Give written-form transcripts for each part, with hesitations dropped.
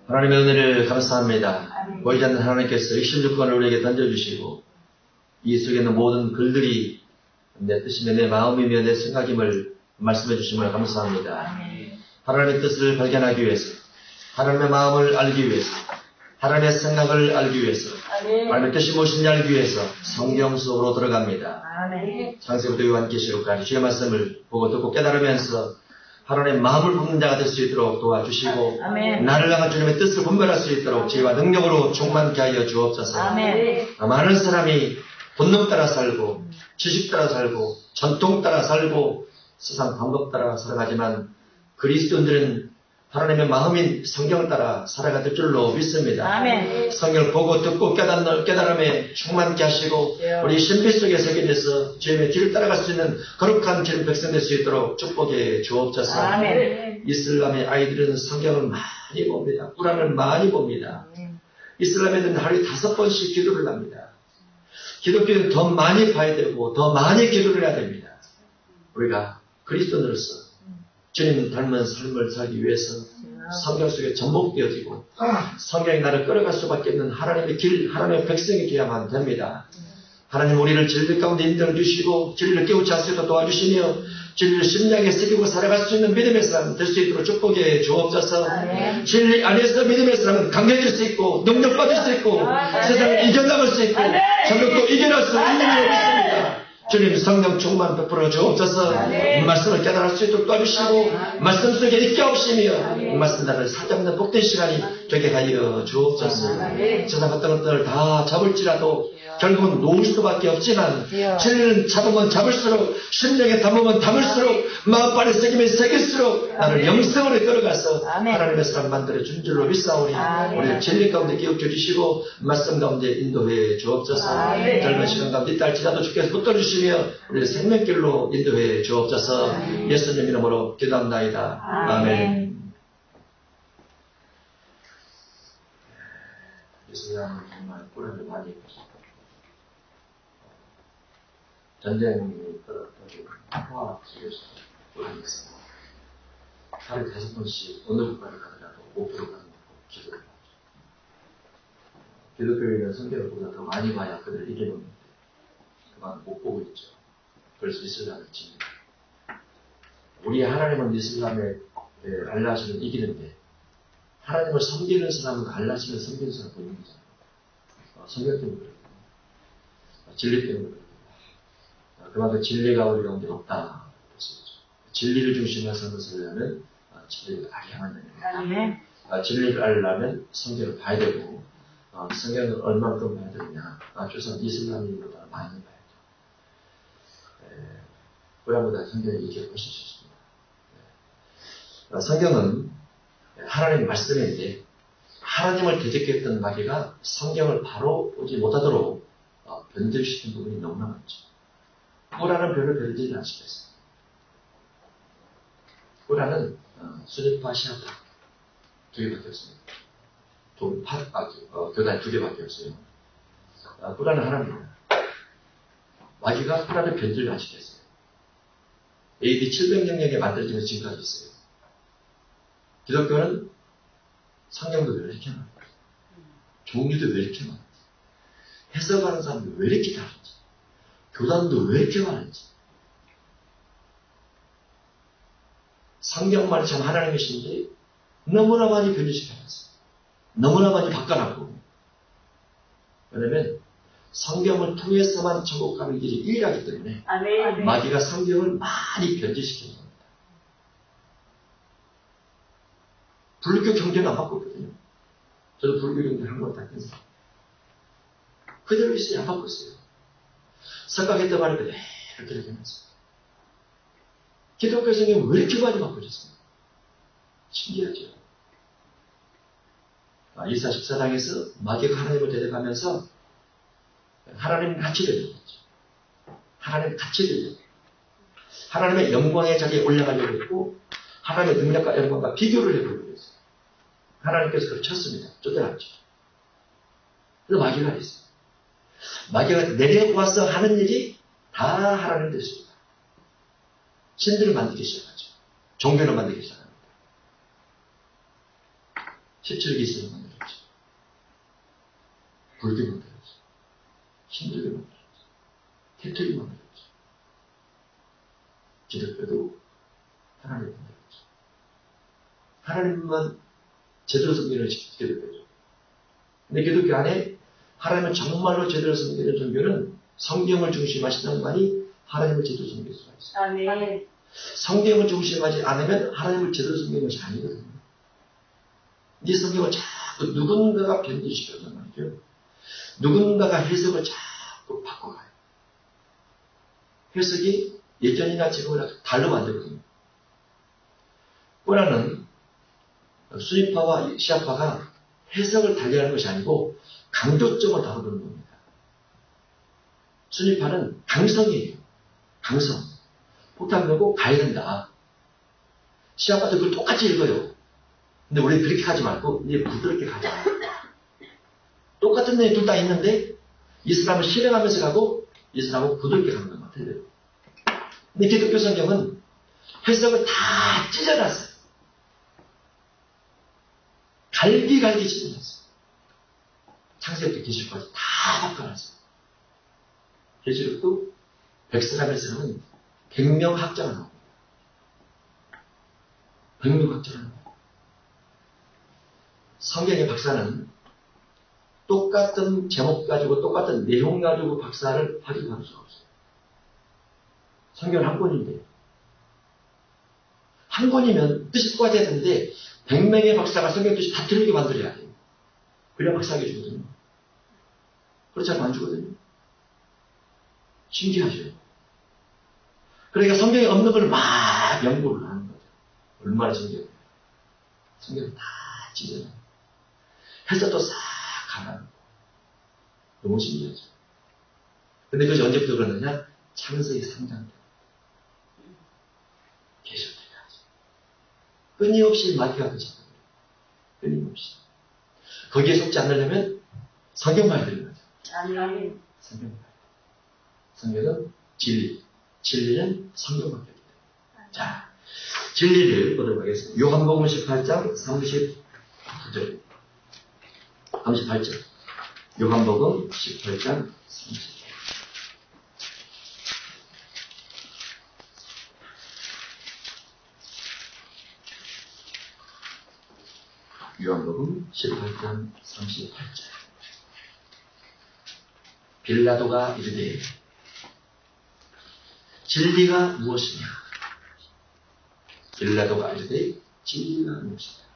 하나님의 은혜를 감사합니다. 보이지 않는 하나님께서 66권을 우리에게 던져주시고 이 속에 있는 모든 글들이 내 뜻이며 내 마음이며 내 생각임을 말씀해 주심을 감사합니다. 하나님의 뜻을 발견하기 위해서, 하나님의 마음을 알기 위해서, 하나님의 생각을 알기 위해서, 하나님의 뜻이 무엇인지 알기 위해서 성경 속으로 들어갑니다. 창세부터 요한계시록까지 주의 말씀을 보고 듣고 깨달으면서 하나님의 마음을 품는 자가 될 수 있도록 도와주시고 나를 향한 주님의 뜻을 분별할 수 있도록 지혜와 능력으로 충만케 하여 주옵소서. 많은 사람이 본능 따라 살고 지식 따라 살고 전통 따라 살고 세상 방법 따라 살아가지만 그리스도인들은 하나님의 마음인 성경을 따라 살아가 될 줄로 믿습니다. 성경을 보고 듣고 깨달음에 충만케 하시고 우리 신비 속에 새겨져서 주님의 길을 따라갈 수 있는 거룩한 주님 백성 될 수 있도록 축복해 주옵소서. 이슬람의 아이들은 성경을 많이 봅니다. 꾸란을 많이 봅니다. 이슬람 애들은 하루에 5번씩 기도를 합니다. 기독교는 더 많이 봐야 되고 더 많이 기도를 해야 됩니다. 우리가 그리스도인으로서 주님 닮은 삶을 살기 위해서 성경 속에 전복되어지고 성경이 나를 끌어갈 수밖에 없는 하나님의 길, 하나님의 백성이 되어야만 됩니다. 하나님 우리를 진리 가운데 인도해 주시고 진리를 깨우치 할 수 있도록 도와주시며 진리를 심령에 새기고 살아갈 수 있는 믿음의 사람 될 수 있도록 축복해 주옵소서. 진리 안에서 믿음의 사람은 강해질 수 있고 능력받을 수 있고 세상을 이겨나갈 수 있고 성경도 이겨낼 수 있는 줄 믿습니다. 주님 성령 충만 베풀어 주옵소서. 말씀을 깨달을 수 있도록 도와주시고 말씀 속에 있게 하시며 말씀 나를 사잡는 복된 시간이 되게 하여 주옵소서. 세상 어떤 것들을 다 잡을지라도 결국은 놓을 수밖에 없지만 진리는 잡으면 잡을수록 심령에 담으면 담을수록 마음발에 새기면 새길수록 나를 영성으로 끌어가서 하나님의 사람 만들어 준 줄로 믿사오니 우리를 진리 가운데 기억해 주시고 말씀 가운데 인도해 주옵소서. 젊은 시간 가운데 이 딸 지나도 주께서 붙들어주시며 우리를 생명길로 인도해 주옵소서. 예수님 이름으로 기도합나이다. 아멘. 예수님은 정말 꾸려를 많이 전쟁이 떨어지고 평화 속에서 꾸려냈습니다. 하루에 5번씩 어느 국가를 가더라도 목표로 가는 기도를 하죠. 기독교인은 성경보다 더 많이 봐야 그들을 이겨놓는데 그만 못 보고 있죠. 그래서 이슬람을 칩니다. 우리 하나님은 이슬람의 알라신을 이기는데 하나님을 섬기는 사람은 알라신을 섬기는 사람 보이는 거잖아요. 성경 때문에 그래요. 진리 때문에 그래요. 그만큼 진리가 우리 가운데 없다. 진리를 중심으로 사는 것을 하면 진리를 알게 하는 겁니다. 진리를 알려면 성경을 봐야 되고 성경을 얼마큼 봐야 되느냐. 최소한 이슬람인보다 많이 봐야 돼요. 꾸란보다 성경이 이렇게 훨씬 좋습니다. 성경은 하나님 말씀인데 하나님을 대적했던 마귀가 성경을 바로 보지 못하도록 변절시킨 부분이 너무나 많죠. 꾸란은 별로 별지는 않으시겠어요. 꾸란은 수니파 시아파 2개밖에 없습니다. 교단 2개밖에 없어요. 꾸란은 하나입니다. 마귀가 꾸란을 변질을 하시겠어요. AD 700년경에 만들어지면서 지금까지 있어요. 기독교는 성경도 왜 이렇게 많아요? 종류도 왜 이렇게 많아요? 해석하는 사람도 왜 이렇게 다른지, 교단도 왜 이렇게 많은지. 성경만이 참 하나님이신지 너무나 많이 변질시켜놨어요. 너무나 많이 바꿔놨고. 왜냐면 성경을 통해서만 천국 가는 길이 유일하기 때문에 마귀가 성경을 많이 변질시키는 겁니다. 불교 경제는 안 바꿨거든요. 저도 불교 경제를 한 번 다 했어요. 그대로 있어요. 안 바꿨어요. 생각했던 말을 그대로 이렇게 해놨어요. 기독교 성경은 왜 이렇게 많이 바꿔졌어요? 신기하죠. 2사 14장에서 마귀가 하나님을 대적하면서 하나님 가치를 얘기했죠. 하나님 가치를 얘기했죠. 하나님의 영광의 자리에 올라가려고 했고 하나님의 능력과 영광과 비교를 해보려고 했어요. 하나님께서 그걸 쳤습니다. 쫓아놨죠. 그래서 마귀가 했어요. 마귀가 내려와서 하는 일이 다 하나님 됐습니다. 신들을 만들기 시작하죠. 종교를 만들기 시작합니다. 피줄기스로 만들었죠. 불게 만들었죠. 힘들게 만들었죠. 태틀이 만들었죠. 기독교도 하나님 만들었죠. 하나님만 제대로 섬기는 기독교죠. 근데 기독교 안에 하나님을 정말로 제대로 섬기는 종교는 성경을 중심하시는 분이 하나님을 제대로 섬길 수가 있어요. 아멘. 성경을 중심하지 않으면 하나님을 제대로 섬기는 것이 아니거든요. 이 성경을 자꾸 누군가가 변질시켰단 말이죠. 누군가가 해석을 자꾸 바꿔가요. 해석이 예전이나 지금이나 달로 만들거든요. 꼬라는 수입파와 시아파가 해석을 달리하는 것이 아니고 강조점을 다루는 겁니다. 수입파는 강성이에요. 강성. 폭탄 들고 가야 된다. 시아파도 그걸 똑같이 읽어요. 근데 우리 그렇게 하지 말고 이제 부드럽게 가자. 똑같은 내용 둘 다 있는데 이 사람은 실행하면서 가고 이 사람은 부드럽게 가는 것만 틀려요. 근데 기독교 성경은 해석을 다 찢어놨어요. 갈기갈기 찢어놨어요. 창세부터 계시록까지 다 바꿔놨어요. 계시록도 100사람에서는 100명 학자가 나옵니다. 100명 학자가 나옵니다. 성경의 박사는 똑같은 제목 가지고 똑같은 내용 가지고 박사를 하기도 할 수가 없어요. 성경은 한 권인데 한 권이면 뜻이 똑같아야 되는데 100명의 박사가 성경 뜻이 다 틀리게 만들어야 돼요. 그래야 박사하게 주거든요. 그렇지 않으면 안 주거든요. 신기하죠. 그러니까 성경에 없는 걸 막 연구를 하는 거죠. 얼마나 신기해요. 성경을 다 찢어요. 해석도 싹 가라앉고. 너무 신기하죠. 근데 그것이 언제부터 그러느냐? 창세기 3장 때. 계속 들어가죠. 끊임없이 마귀가 그쳤다. 끊임없이. 거기에 속지 않으려면 성경만 들는 거죠. 아멘. 성경만. 성경은 진리. 진리는 성경만 들립니다. 자, 진리를 보도록 하겠습니다. 요한복음 18장 39절. 38절. 요한복음 18장 38절. 요한복음 18장 38절. 빌라도가 이르되 진리가 무엇이냐? 빌라도가 이르되 진리가 무엇이냐?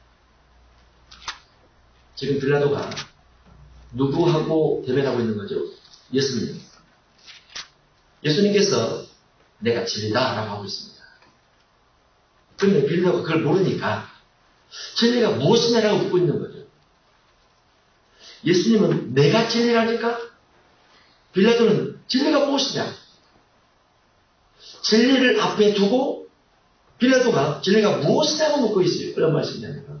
지금 빌라도가 누구하고 대면하고 있는 거죠? 예수님. 예수님께서 내가 진리다 라고 하고 있습니다. 그런데 빌라도가 그걸 모르니까 진리가 무엇이냐라고 묻고 있는 거죠. 예수님은 내가 진리라니까? 빌라도는 진리가 무엇이냐? 진리를 앞에 두고 빌라도가 진리가 무엇이냐고 묻고 있어요. 그런 말씀이냐니까.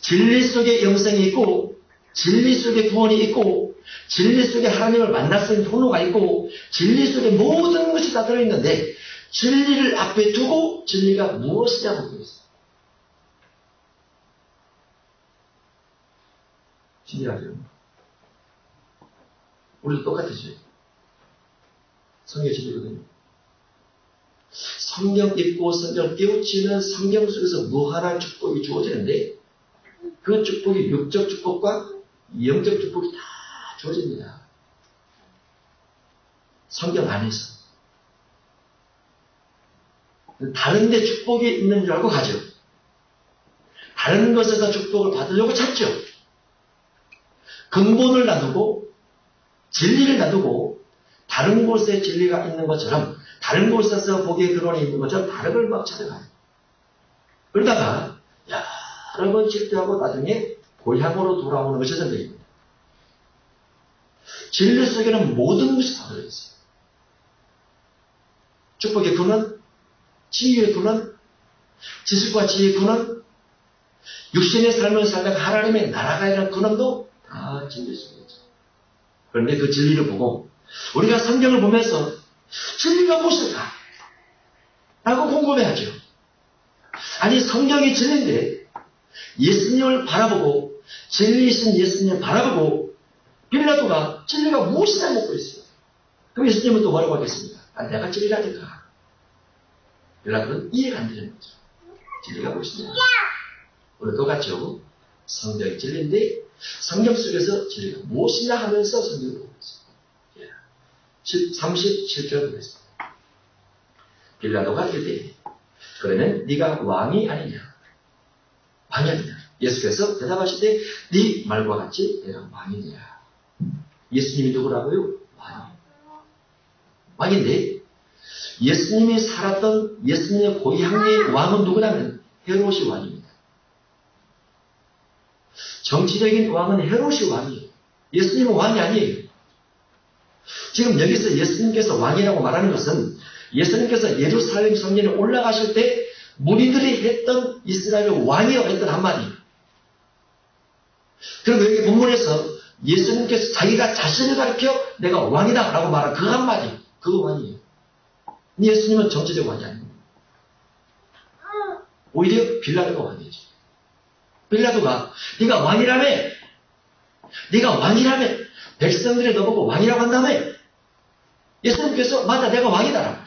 진리 속에 영생이 있고 진리 속에 구원이 있고 진리 속에 하나님을 만났을 통로가 있고 진리 속에 모든 것이 다 들어있는데 진리를 앞에 두고 진리가 무엇이냐고 묻고 있어요. 신기하죠? 우리도 똑같으죠? 성경 진리거든요. 성경 읽고 성경을 깨우치는 성경 속에서 무한한 축복이 주어지는데 그 축복이 육적 축복과 영적 축복이 다 주어집니다. 성경 안에서. 다른 데 축복이 있는 줄 알고 가죠. 다른 것에서 축복을 받으려고 찾죠. 근본을 놔두고 진리를 놔두고 다른 곳에 진리가 있는 것처럼 다른 곳에서 복의 근원이 있는 것처럼 다른 걸 막 찾아가요. 그러다가 여러 번 실패하고 나중에 고향으로 돌아오는 것이 전쟁입니다. 진리 속에는 모든 것이 다 들어있어요. 축복의 근원, 지혜의 근원, 지식과 지혜의 근원, 육신의 삶을 살다가 하나님의 나라가 있는 근원도 다 진리 속에 있죠. 그런데 그 진리를 보고 우리가 성경을 보면서 진리가 무엇일까? 라고 궁금해하죠. 아니 성경이 진리인데 예수님을 바라보고 진리이신 예수님을 바라보고 빌라도가 진리가 무엇이냐 묻고 있어요. 그럼 예수님은 또 뭐라고 하겠습니까? 내가 진리라든가. 빌라도는 이해가 안 되는 거죠. 진리가 무엇이냐. 오늘 똑같죠. 성경이 진리인데 성경 속에서 진리가 무엇이냐 하면서 성경을 보고 있습니다. 37절 보겠습니다. 빌라도가 이르되 그러면 네가 왕이 아니냐? 왕이 아니냐? 예수께서 대답하시되 네 말과 같이 내가 왕이냐? 예수님이 누구라고요? 왕인데 예수님이 살았던 예수님의 고향의 왕은 누구냐면 헤롯이 왕입니다. 정치적인 왕은 헤롯이 왕이에요. 예수님은 왕이 아니에요. 지금 여기서 예수님께서 왕이라고 말하는 것은 예수님께서 예루살렘 성전에 올라가실 때 무리들이 했던 이스라엘의 왕이라고 했던 한마디. 그리고 여기 본문에서 예수님께서 자기가 자신을 가리켜 내가 왕이다 라고 말한 그 한마디. 그거 왕이에요. 예수님은 정치적 왕이 아닙니다. 오히려 빌라도가 왕이죠. 빌라도가 네가 왕이라며 네가 왕이라며 백성들이 너보고 왕이라고 한다며 예수님께서 맞아 내가 왕이다.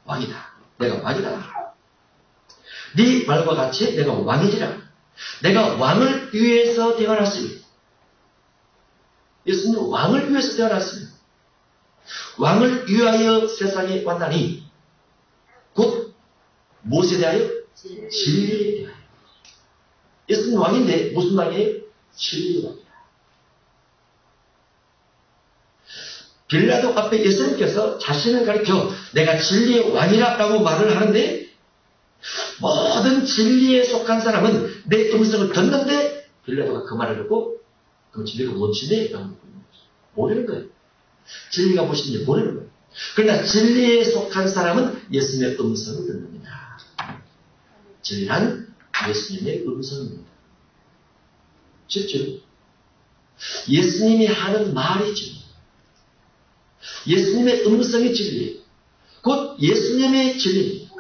왕이다. 내가 왕이다. 네 말과 같이 내가 왕이지라. 내가 왕을 위해서 태어났습니다. 예수님은 왕을 위해서 태어났습니다. 왕을 위하여 세상에 왔나니 곧 무엇에 대하여? 진리에 대하여. 예수님은 왕인데 무슨 왕이에요? 진리의 왕이다. 빌라도 앞에 예수님께서 자신을 가리켜 내가 진리의 왕이라고 말을 하는데 모든 진리에 속한 사람은 내 음성을 듣는데 빌라도가 그 말을 듣고 그럼 진리가 뭔지 모르는 거예요. 진리가 무엇인지 모르는 거예요. 그러나 진리에 속한 사람은 예수님의 음성을 듣는다. 진리란 예수님의 음성입니다. 쉽죠? 예수님이 하는 말이죠. 예수님의 음성이 진리예요. 곧 예수님의 진리입니다.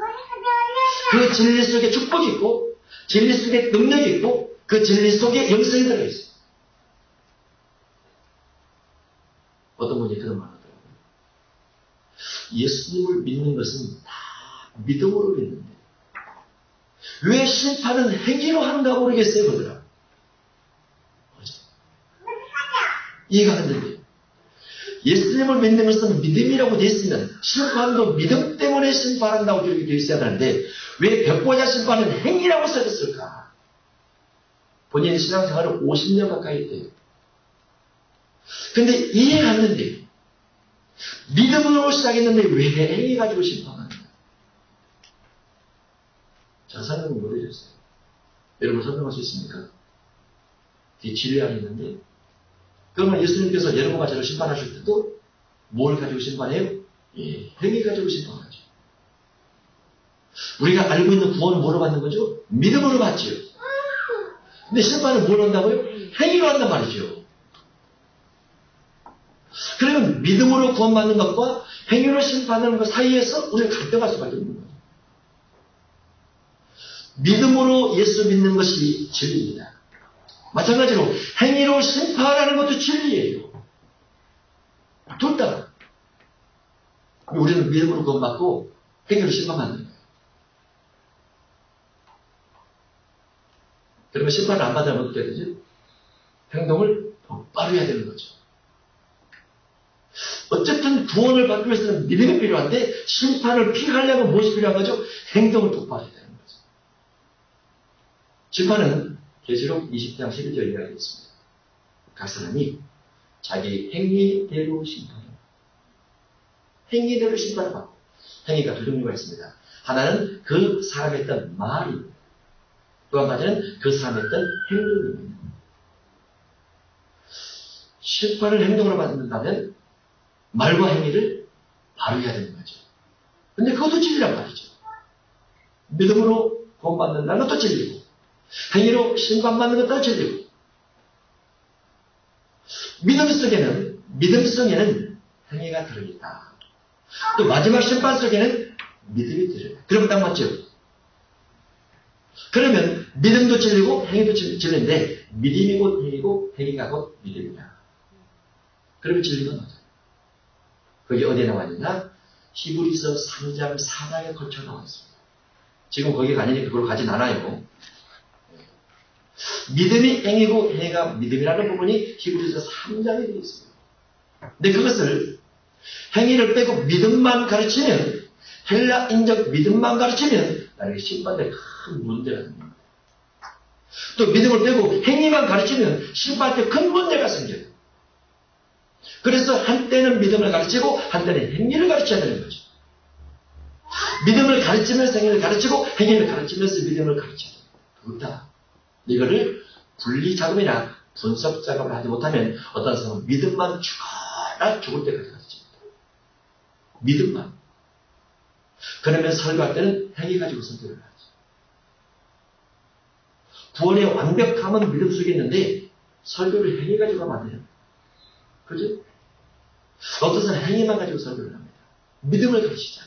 그 진리 속에 축복이 있고 진리 속에 능력이 있고 그 진리 속에 영성이 들어있어요. 어떤 분이 그런 말을 하더라고요. 예수님을 믿는 것은 다 믿음으로 믿는데 왜 심판은 행위로 하는가 모르겠어요. 그러더라고요. 이해가 안 되는데 예수님을 믿는 것은 믿음이라고 되어 있으면 심판도 믿음 때문에 심판한다고 기록이 되어 있어야 하는데 왜 벽보자 심판은 행위라고 써졌을까? 본인의 신앙생활을 50년 가까이 했대요. 근데 이해가 안 되는데 믿음으로 시작했는데 왜 행위 가지고 심판하는 거야? 자, 설명을 못 해줬어요. 여러분 설명할 수 있습니까? 뒤에 진리 안에 있는데 그러면 예수님께서 여러분과 저를 심판하실 때도 뭘 가지고 심판해요? 예, 행위 가지고 심판하죠. 우리가 알고 있는 구원은 뭐로 받는 거죠? 믿음으로 받지요. 근데 심판은 뭘 한다고요? 행위로 한단 말이죠. 그러면 믿음으로 구원받는 것과 행위로 심판하는 것 사이에서 우리가 갈등할 수밖에 없는 거예요. 믿음으로 예수 믿는 것이 진리입니다. 마찬가지로 행위로 심판하는 것도 진리예요. 둘 다. 우리는 믿음으로 구원받고 행위로 심판받는 거예요. 그러면 심판을 안 받으면 어떻게 해야 되죠? 행동을 똑바로 해야 되는 거죠. 어쨌든 구원을 받기 위해서는 믿음이 필요한데 심판을 피하려면 무엇이 필요한 거죠? 행동을 똑바로 해야 되는 거죠. 심판은 계시록 20장 11절 이야기가 있습니다. 각 사람이 자기 행위대로 심판합니다. 행위대로 심판을 받고 행위가 두 종류가 있습니다. 하나는 그 사람이 했던 말입니다. 또 한 가지는 그 사람이 했던 행동입니다. 심판을 행동으로 받는다면 말과 행위를 바로 해야 되는 거죠. 근데 그것도 진리란 말이죠. 믿음으로 구원받는다는 것도 진리고 행위로 심판받는 것도 진리고 믿음 속에는 행위가 들어있다. 또 마지막 심판 속에는 믿음이 들어있다. 그럼 딱 맞죠? 그러면 믿음도 진리고 행위도 진리인데 믿음이 곧 행위고 행위가 곧 믿음이다. 그러면 진리가 맞아요. 그게 어디에 나와 있느냐? 히브리서 3장 4장에 걸쳐 나와 있습니다. 지금 거기 가니까 그걸 가진 않아요. 믿음이 행위고 행위가 믿음이라는 부분이 히브리서 3장에 되어 있습니다. 근데 그것을 행위를 빼고 믿음만 가르치면, 헬라 인적 믿음만 가르치면 나에게 심판될 큰 문제가 생깁니다. 또 믿음을 빼고 행위만 가르치면 심판될 큰 문제가 생겨요. 그래서 한때는 믿음을 가르치고 한때는 행위를 가르쳐야 되는 거죠. 믿음을 가르치면서 행위를 가르치고 행위를 가르치면서 믿음을 가르쳐야 됩니다. 그렇다. 이거를 분리 작업이나 분석 작업을 하지 못하면 어떤 사람은 믿음만 죽을 때까지 가르칩니다. 믿음만. 그러면 설교할 때는 행위 가지고 설교를 하죠. 구원의 완벽함은 믿음 속에 있는데 설교를 행위 가지고 하면 안 돼요. 그죠? 어떤 사람은 행위만 가지고 설교를 합니다. 믿음을 가르치자.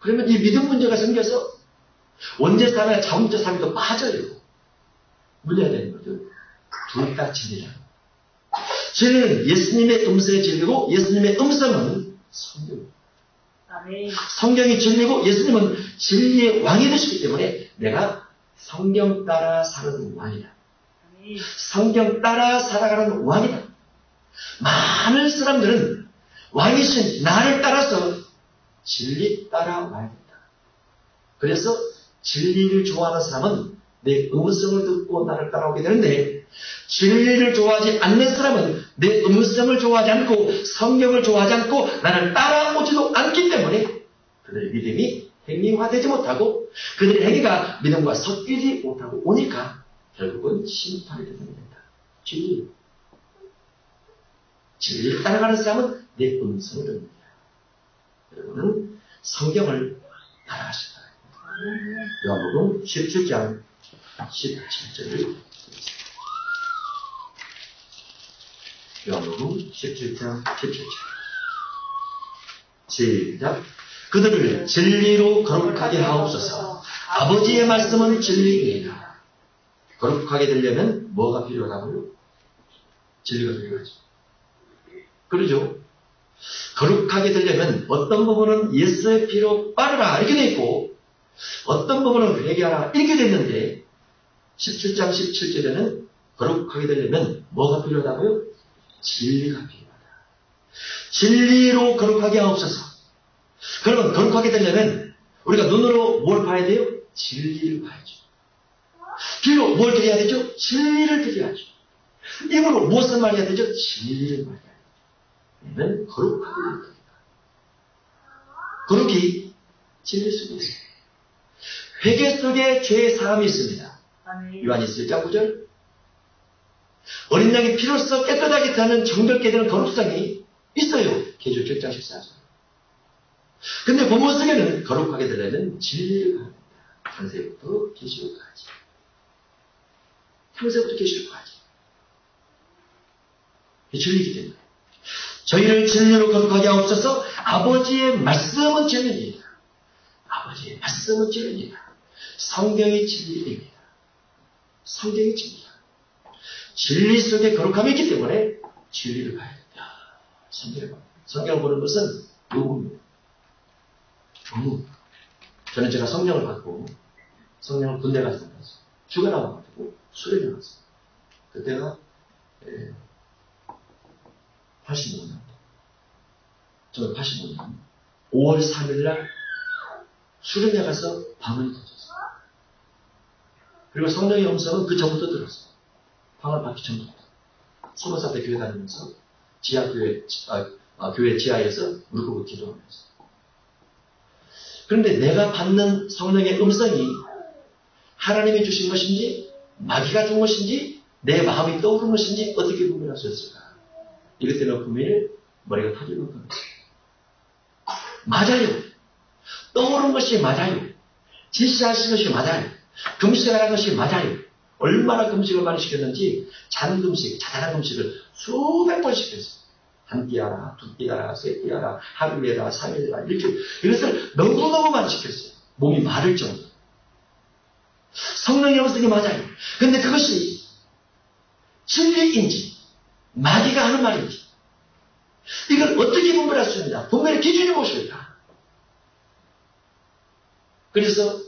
그러면 이 믿음 문제가 생겨서 원죄 삶이나 자문죄 삶이 또 빠져요. 문제가 되는 거죠. 둘 다 진리라. 진리는 예수님의 음성의 진리고 예수님의 음성은 성경입니다. 성경이 진리고 예수님은 진리의 왕이 되시기 때문에 내가 성경 따라 살아가는 왕이다. 성경 따라 살아가는 왕이다. 많은 사람들은 왕이신 나를 따라서 진리 따라 와야 된다. 그래서 진리를 좋아하는 사람은 내 음성을 듣고 나를 따라오게 되는데 진리를 좋아하지 않는 사람은 내 음성을 좋아하지 않고 성경을 좋아하지 않고 나를 따라오지도 않기 때문에 그들의 믿음이 행위화되지 못하고 그들의 행위가 믿음과 섞이지 못하고 오니까 결국은 심판이 되게 된다. 진리를 따라가는 사람은 내 음성을 듣는다. 여러분은 성경을 따라가실 거예요. 요한복음 17장 17절을 요한복음 17장 17절 시작. 그들을 진리로 거룩하게 하옵소서. 아버지의 말씀은 진리이다. 거룩하게 되려면 뭐가 필요하다고요? 진리가 필요하죠. 그러죠? 거룩하게 되려면 어떤 부분은 예수의 피로 빠르라 이렇게 돼 있고 어떤 부분은 회개하라 이렇게 됐는데 17장 17절에는 거룩하게 되려면 뭐가 필요하다고요? 진리가 필요하다. 진리로 거룩하게 하옵소서. 그러면 거룩하게 되려면 우리가 눈으로 뭘 봐야 돼요? 진리를 봐야죠. 귀로 뭘 들어야 되죠? 진리를 들어야죠. 입으로 무엇을 말해야 되죠? 진리를 말해야 돼요. 그러면 거룩하게 됩니다. 거룩이 진리 속에 있습니다. 회개 속에 죄의 사함이 있습니다. 요한일서 1장 9절. 어린 양의 피로써 깨끗하게 되는 정결케 되는 거룩성이 있어요. 계시록 7장 14절. 근데 본문 속에는 거룩하게 되려면 진리를 가야 된다. 창세부터 계시록까지. 창세부터 계시록까지. 진리이기 때문에 저희를 진리로 거룩하게 하옵소서. 아버지의 말씀은 진리입니다. 아버지의 말씀은 진리입니다. 성경이 진리입니다. 성경이 진리입니다. 진리 속에 거룩함이 있기 때문에 진리를 봐야 된다. 성경을 보는 것은 요구입니다. 요구. 저는 제가 성령을 받고 성령을 군대 가서 만났어요. 휴가 나와가지고 수련회 갔어요. 그때가 85년. 저는 85년 5월 3일날 수련회 가서 방언이 터졌어요. 그리고 성령의 음성은 그 전부터 들었어요. 방언 받기 전부터. 30살 때 교회 다니면서 교회 지하에서 무릎 꿇고 기도하면서. 그런데 내가 받는 성령의 음성이 하나님이 주신 것인지 마귀가 준 것인지 내 마음이 떠오른 것인지 어떻게 구분할 수 있을까? 이것 때문에 분명히 머리가 터질 것같아요. 맞아요. 떠오른 것이 맞아요. 지시하신 것이 맞아요. 금식하라는 것이 맞아요. 얼마나 금식을 많이 시켰는지 잔금식, 자잘한 금식을 수백 번 시켰어요. 한 끼하라, 두 끼하라, 세 끼하라, 하루에라, 3일에라, 일주일. 이것을 너무너무 많이 시켰어요. 몸이 마를 정도. 성령이 없으니 맞아요. 근데 그것이 진리인지 마귀가 하는 말인지 이걸 어떻게 분별할 수 있느냐? 분별의 기준이 무엇일까? 그래서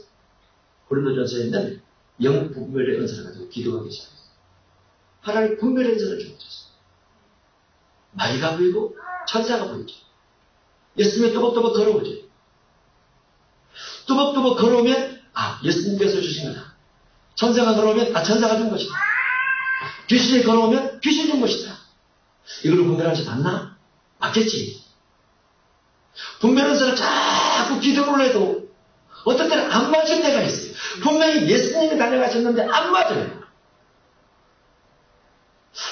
고린도전서에 있는 영 분별의 은사를 가지고 기도하기 시작했어요. 하나님 분별의 은사를 주셨어요. 마귀가 보이고 천사가 보이죠. 예수님이 또박또박 걸어오죠. 또박또박 걸어오면 예수님께서 주신 거다. 천사가 걸어오면 천사가 준 것이다. 귀신이 걸어오면 귀신이 준 것이다. 이걸로 분별하지 않나? 맞겠지. 분별한 사람 자꾸 기도를 해도 어떤 때는 안 맞을 때가 있어요. 분명히 예수님이 다녀가셨는데 안 맞아요.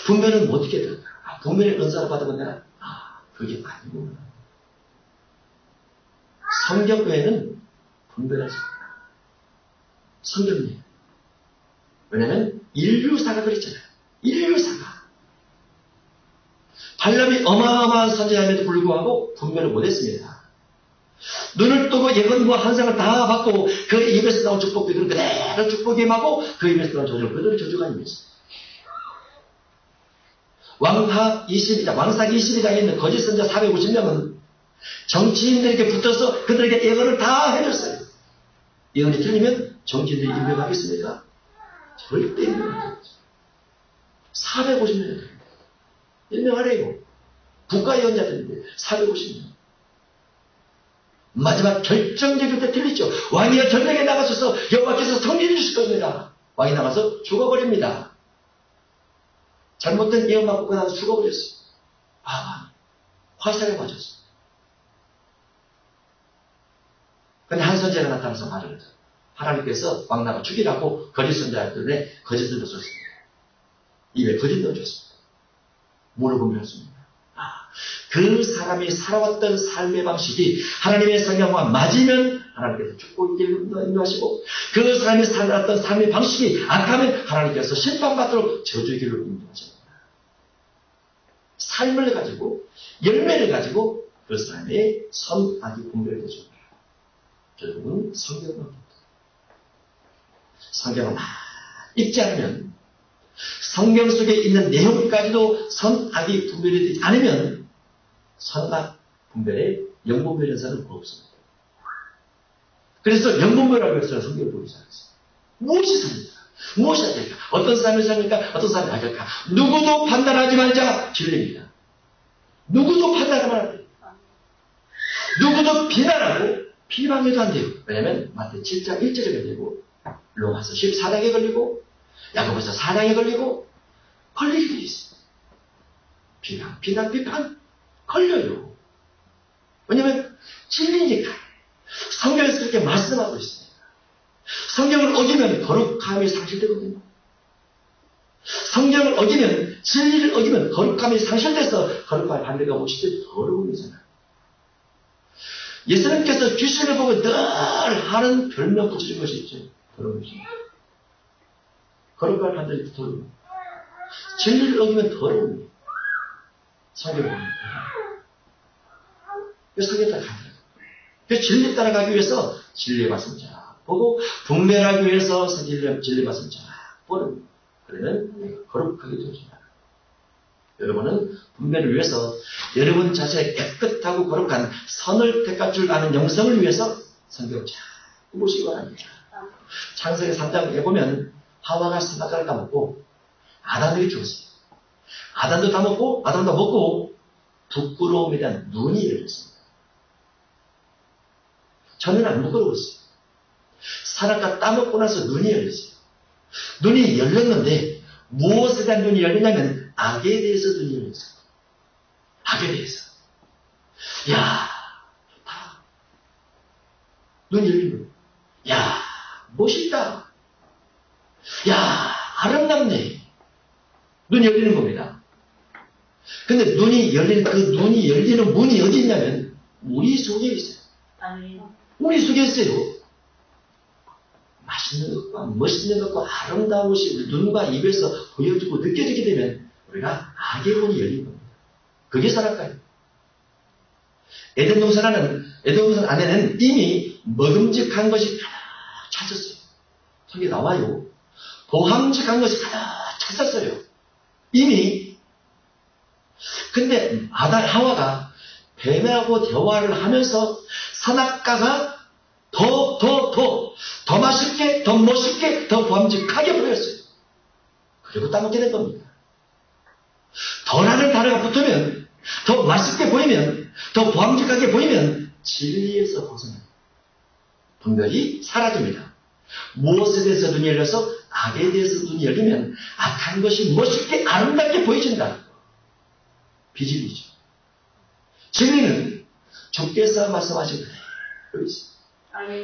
분별은 어떻게 될까? 분별의 은사를 받으면 내가 그게 아니구나. 성경 외에는 분별하지 않아. 성경이에요. 왜냐하면 인류사가 그랬잖아요. 인류사가. 발람이 어마어마한 선지자임에도 불구하고 분별을 못했습니다. 눈을 뜨고 예언과 환상을 다 받고 그 입에서 나온 축복들은 그대로 축복이 임하고 그 입에서 나온 저주를 그대로 저주가 임했어요. 왕상 22장에 있는 거짓 선자 450명은 정치인들에게 붙어서 그들에게 예언을 다 해줬어요. 예언이 틀리면 정치인들이 임명하겠습니까? 절대 임명하지. 450명 임명하래요. 국가예언자들인데 450명. 마지막 결정적일 때 틀리죠. 왕이여 전쟁에 나가셔서 여호와께서 성리해 주실 겁니다. 왕이 나가서 죽어버립니다. 잘못된 예언 받고 나서 죽어버렸어요. 화살에 맞았어요. 근데 한 선지자가 나타나서 말을 했어요. 하나님께서 왕 나가 죽이라고 거짓 선지자들의 거짓을 넣었습니다. 입에 거짓 넣어줬습니다. 뭐를 분별했습니까? 그 사람이 살아왔던 삶의 방식이 하나님의 성경과 맞으면 하나님께서 축복의 길을 인도하시고 그 사람이 살아왔던 삶의 방식이 악하면 하나님께서 심판받도록 저주의 길로 인도하십니다. 삶을 가지고 열매를 가지고 그 사람의 선악이 분별되죠. 결국은 성경은 성경을 읽지 않으면 성경 속에 있는 내용까지도 선악이 분별이 되지 않으면 선악 분별에 영분별 현상은 없습니다. 그래서 영분별하기 위해서는 성경을 보기 시작했어요. 무엇이 삽니까? 무엇이 악일까? 어떤 사람이 삽니까? 어떤 사람이 악일까? 누구도 판단하지 말자 진리입니다. 누구도 판단하지 말아야 누구도 비난하고 비방해도 안 돼요. 왜냐하면 마태 7장 1절에 걸리고 로마서 14장에 걸리고 야고보서 4장에 걸리고 걸리게 돼 있어요. 비판 걸려요. 왜냐하면 진리니까. 성경에서 그렇게 말씀하고 있습니다. 성경을 어기면 거룩함이 상실되거든요. 성경을 어기면 진리를 어기면 거룩함이 상실돼서 거룩함의 반대가 무엇이지? 더러움이잖아요. 예수님께서 귀신을 보고 늘 하는 별명 붙여준 것이 있죠. 더러움이죠. 거룩함의 반대가 더러움. 진리를 어기면 더러움이에요. 성경을 보면 성경 따라가더라고요. 그 진리 따라가기 위해서 진리의 말씀 잘 보고 분별하기 위해서 진리의 말씀 잘 보는 그러면 거룩하게 되어집니다. 여러분은 분별을 위해서 여러분 자신의 깨끗하고 거룩한 선을 택할 줄 아는 영성을 위해서 성경을 잘 보시기 바랍니다. 창세기 3장에 보면 하와가 선악과를 따먹고 아담들이 죽었어요. 아담도 다 먹고 아담도 먹고 부끄러움에 대한 눈이 열렸습니다. 저는 안 부끄러웠어요. 선악과 따먹고 나서 눈이 열렸어요. 눈이 열렸는데 무엇에 대한 눈이 열렸냐면 악에 대해서 눈이 열렸어요. 악에 대해서. 야, 좋다. 눈이 열린 거예요. 야, 멋있다. 야, 아름답네. 눈이 열리는 겁니다. 근데 눈이 열리는, 그 눈이 열리는 문이 어디 있냐면 우리 속에 있어요. 우리 속에 있어요. 맛있는 것과 멋있는 것과 아름다운 것이 눈과 입에서 보여지고 느껴지게 되면 우리가 악의 문이 열린 겁니다. 그게 선악과예요. 에덴 동산 안에는 이미 먹음직한 것이 하나 찾았어요. 거기 나와요. 보함직한 것이 가득 찼었어요. 이미. 근데 아담 하와가 뱀하고 대화를 하면서 선악과가 더 맛있게, 더 멋있게, 더 보함직하게 보였어요. 그리고 따먹게 된 겁니다. 더라는 단어가 붙으면, 더 맛있게 보이면, 더 보함직하게 보이면 진리에서 벗어나요. 분별이 사라집니다. 무엇에 대해서 눈이 열려서 악에 대해서 눈이 열리면 악한 것이 멋있게 아름답게 보여진다. 비진리죠. 진리는 주께서 말씀하신 그대로 있어요.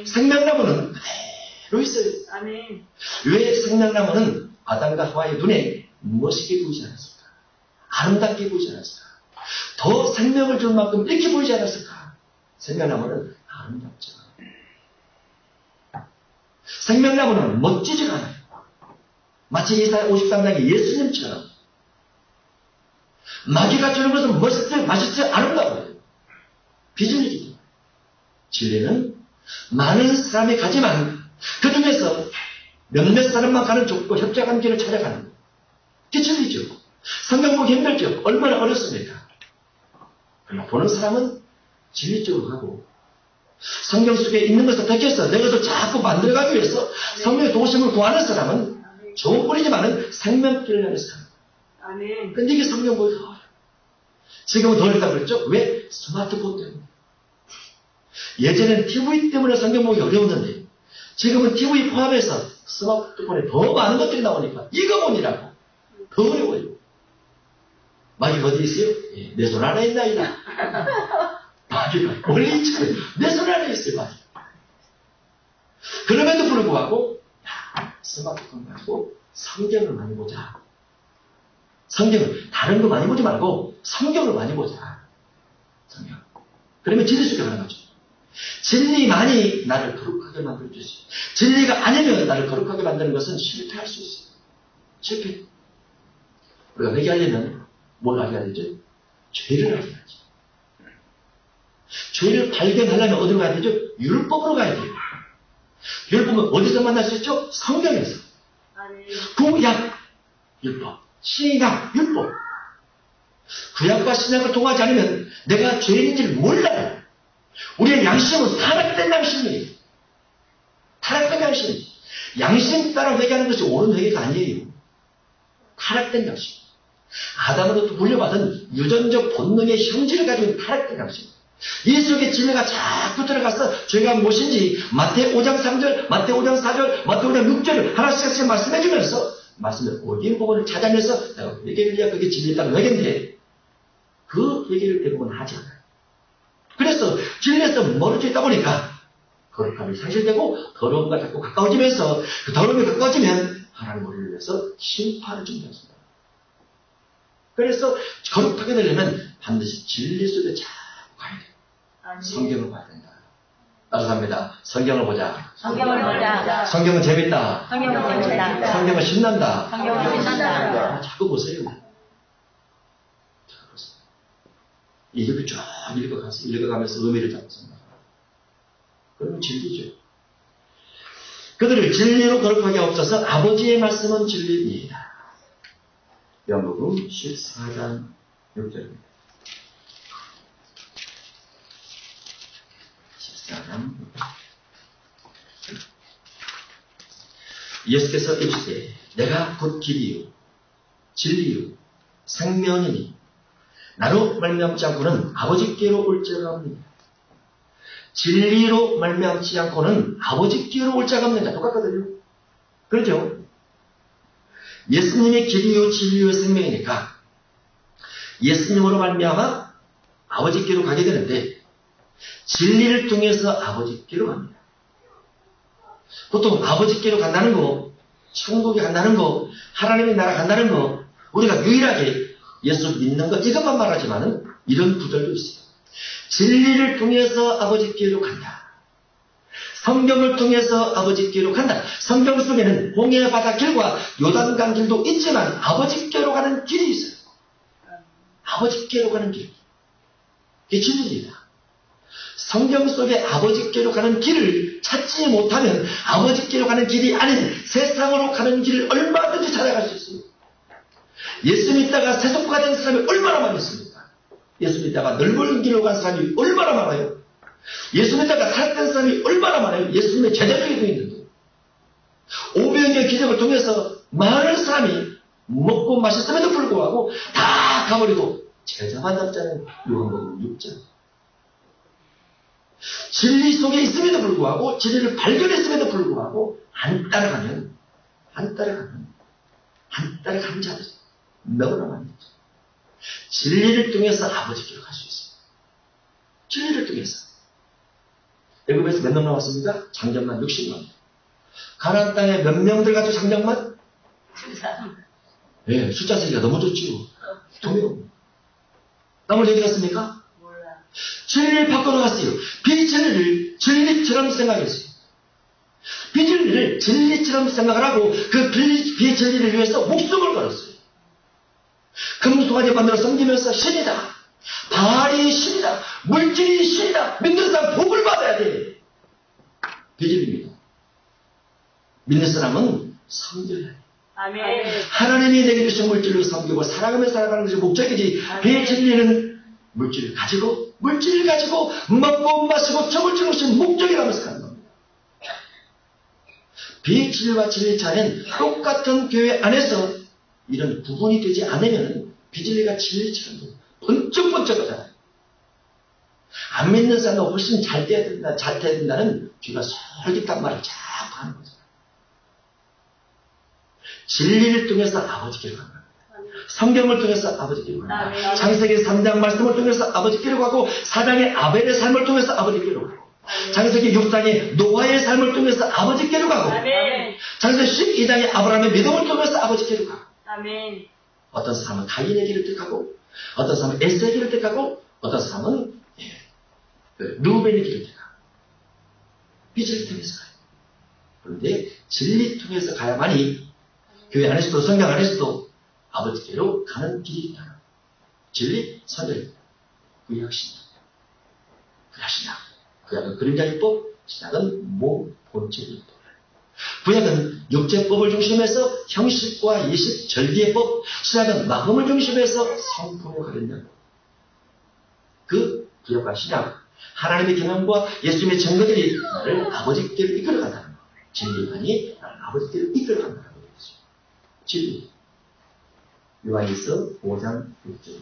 생명나무는 그대로 있어요. 아멘. 왜 생명나무는 아담과 하와의 눈에 멋있게 보이지 않았을까? 아름답게 보이지 않았을까? 더 생명을 줄 만큼 이렇게 보이지 않았을까? 생명나무는 아름답죠. 생명나무는 멋지지가 않아요. 마치 이사야 53장의 예수님처럼 마귀가 주는 것은 멋있어요, 맛있어요, 아름다워요. 비진리죠. 진리는 많은 사람이 가지만 그 중에서 몇몇 사람만 가는 좁고 협착한 길을 찾아가는 거예요. 그게 진리죠. 성경 보기 힘들죠. 얼마나 어렵습니까? 그러나 보는 사람은 진리 쪽으로 가고 성경 속에 있는 것을 택해서 내 것을 자꾸 만들어가기 위해서 성령의 도우심을 구하는 사람은 좋은 꼴이지만은 생명길을 향해서 가는 거예요. 근데 이게 성경 보기가 어려워요. 지금은 더 어렵다고 그랬죠? 왜? 스마트폰 때문에. 예전엔 TV 때문에 성경 보기 어려웠는데 지금은 TV 포함해서 스마트폰에 더 많은 것들이 나오니까 이거 보니라고 더 어려워요. 마귀가 어디 있어요? 예, 내 손 안에 있나이다. 마귀가 멀리 있잖아요. 내 손 안에 있어요, 마귀. 그럼에도 불구하고 스마트폰 말고 성경을 많이 보자. 성경을 다른 거 많이 보지 말고 성경을 많이 보자. 성경. 그러면 진리 속에 가는 거죠. 진리만이 나를 거룩하게 만들어주지. 진리가 아니면 나를 거룩하게 만드는 것은 실패할 수 있어요. 실패. 우리가 회개하려면 뭘 알아야 되죠? 죄를 알아야지. 죄를 발견하려면 어디로 가야 되죠? 율법으로 가야 돼요. 율법은 어디서 만날 수 있죠? 성경에서. 구약, 율법, 신약, 율법. 구약과 신약을 통하지 않으면 내가 죄인인지를 몰라요. 우리의 양심은 타락된 양심이에요. 타락된 양심. 양심 따라 회개하는 것이 옳은 회개가 아니에요. 타락된 양심. 아담으로부터 물려받은 유전적 본능의 형질을 가지고 타락된 양심. 이 속에 진리가 자꾸 들어가서 죄가 무엇인지 마태 5장 3절, 마태 5장 4절, 마태 5장 6절을 하나씩 말씀해주면서 말씀을 어디인 부분을 찾아내서 내가 회개를 해야 그게 진리였다는 회개인데 그 회개를 대부분 하지 않아요. 그래서 진리에서 멀어져 있다 보니까 거룩함이 상실되고 더러움과 자꾸 가까워지면서 그 더러움이 가까워지면 하나님 우리를 위해서 심판을 준비했습니다. 그래서 거룩하게 되려면 반드시 진리 속에 자꾸 가야 돼요. 성경을 봐야 된다. 따라서 합니다. 성경을 보자. 성경을 보자. 성경은 재밌다. 성경은 재밌다. 성경은 신난다. 성경은 신난다. 자꾸 보세요. 자꾸 보세요. 이렇게 쭉 읽어가면서 의미를 잡습니다. 그러면 진리죠. 그들을 진리로 거룩하게 없어서 아버지의 말씀은 진리입니다. 요한복음 14장 6절입니다. 14장 6절. 예수께서 이르시되 내가 곧 길이요 진리요 생명이니 나로 말미암지 않고는 아버지께로 올 자가 없느니라. 진리로 말미암지 않고는 아버지께로 올 자가 없느니라. 똑같거든요. 그렇죠? 예수님의 길이요 진리요 생명이니까 예수님으로 말미암아 아버지께로 가게 되는데 진리를 통해서 아버지께로 갑니다. 보통 아버지께로 간다는 거, 천국에 간다는 거, 하나님의 나라 간다는 거, 우리가 유일하게 예수 믿는 것 이것만 말하지만은 이런 구절도 있어요. 진리를 통해서 아버지께로 간다. 성경을 통해서 아버지께로 간다. 성경 속에는 홍해 바다 길과 요단강 길도 있지만 아버지께로 가는 길이 있어요. 아버지께로 가는 길. 이게 진리입니다. 성경 속에 아버지께로 가는 길을 찾지 못하면 아버지께로 가는 길이 아닌 세상으로 가는 길을 얼마든지 찾아갈 수 있습니다. 예수 믿다가 세속화 된 사람이 얼마나 많이 있습니까? 예수 믿다가 넓은 길로 간 사람이 얼마나 많아요? 예수 믿다가 살았던 사람이 얼마나 많아요? 예수님의 제자중에도 있는데. 오병이의 기적을 통해서 많은 사람이 먹고 마셨음에도 불구하고 다 가버리고 제자만 남자는 요한복음 6장. 진리 속에 있음에도 불구하고 진리를 발견했음에도 불구하고 안 따라가는 자들이 너무나 많이 있죠. 진리를 통해서 아버지께로 갈 수 있습니다. 진리를 통해서. 애굽에서 몇 명 나왔습니까? 장정만 60만. 가나안 땅에 몇 명들 가지고 장정만? 예, 숫자 세기가 너무 좋지요. 2명. 남을 얘기 갔습니까? 몰라. 진리를 바꾸러 갔어요. 비진리를 진리처럼 생각했어요. 비진리를 진리처럼 생각을 하고 그 비진리를 위해서 목숨을 걸었어요. 금송아지 만들어 섬기면서 신이다. 바알이 신이다. 물질이 신이다. 믿는 사람 복을 받아야 돼. 비진리입니다. 믿는 사람은 섬겨야 돼. 아멘. 하나님이 내게 주신 물질로 섬기고 살아가며 살아가는 것이 목적이지. 비진리는 물질을 가지고 먹고 마시고 춤을 추는 것이 목적이라면서 가는 겁니다. 비진리와 진리 차이는 똑같은 교회 안에서 이런 구분이 되지 않으면 비진리가 진리처럼 번쩍번쩍하잖아요. 안 믿는 사람은 훨씬 잘 돼야 된다는 귀가 솔깃한 말을 자꾸 하는 거죠. 진리를 통해서 아버지께로 가는 겁니다. 성경을 통해서 아버지께로 갑니다. 창세기 3장 말씀을 통해서 아버지께로 가고 4장의 아벨의 삶을 통해서 아버지께로 가고 창세기 6장의 노아의 삶을 통해서 아버지께로 가고 창세기 12장의 아브라함의 믿음을 통해서 아버지께로 가고 아멘. 어떤 사람은 가인의 길을 택하고 어떤 사람은 에스의 길을 택하고 어떤 사람은 루벤의 길을 택하고 빛을 통해서 가요. 그런데 진리 통해서 가야만이 교회 안에서도 성경 안에서도 아버지께로 가는 길이 있다. 진리, 선열, 구약, 신약. 구약, 신약. 구약은 그림자율법, 신약은 몸, 본체율법. 구약은 육체법을 중심해서 형식과 예식, 절기의법, 신약은 마음을 중심해서 성품을 가린다. 그 구약과 신약, 하나님의 계명과 예수님의 증거들이 나를 아버지께로 이끌어간다는 것. 진리만이 나를 아버지께로 이끌어간다는 것. 진리. 요한일서 5장 6절.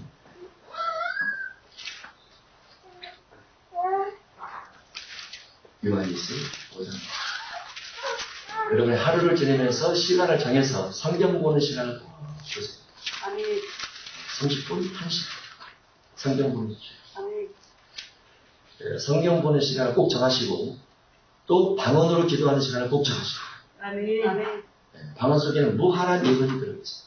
요한일서 5장. 여러분 하루를 지내면서 시간을 정해서 성경 보는 시간을 주세요. 30분, 1시간. 성경 보는 시간. 성경 보는 시간을 꼭 정하시고 또 방언으로 기도하는 시간을 꼭 정하시고. 방언 속에는 무한한 예언이 들어있어요.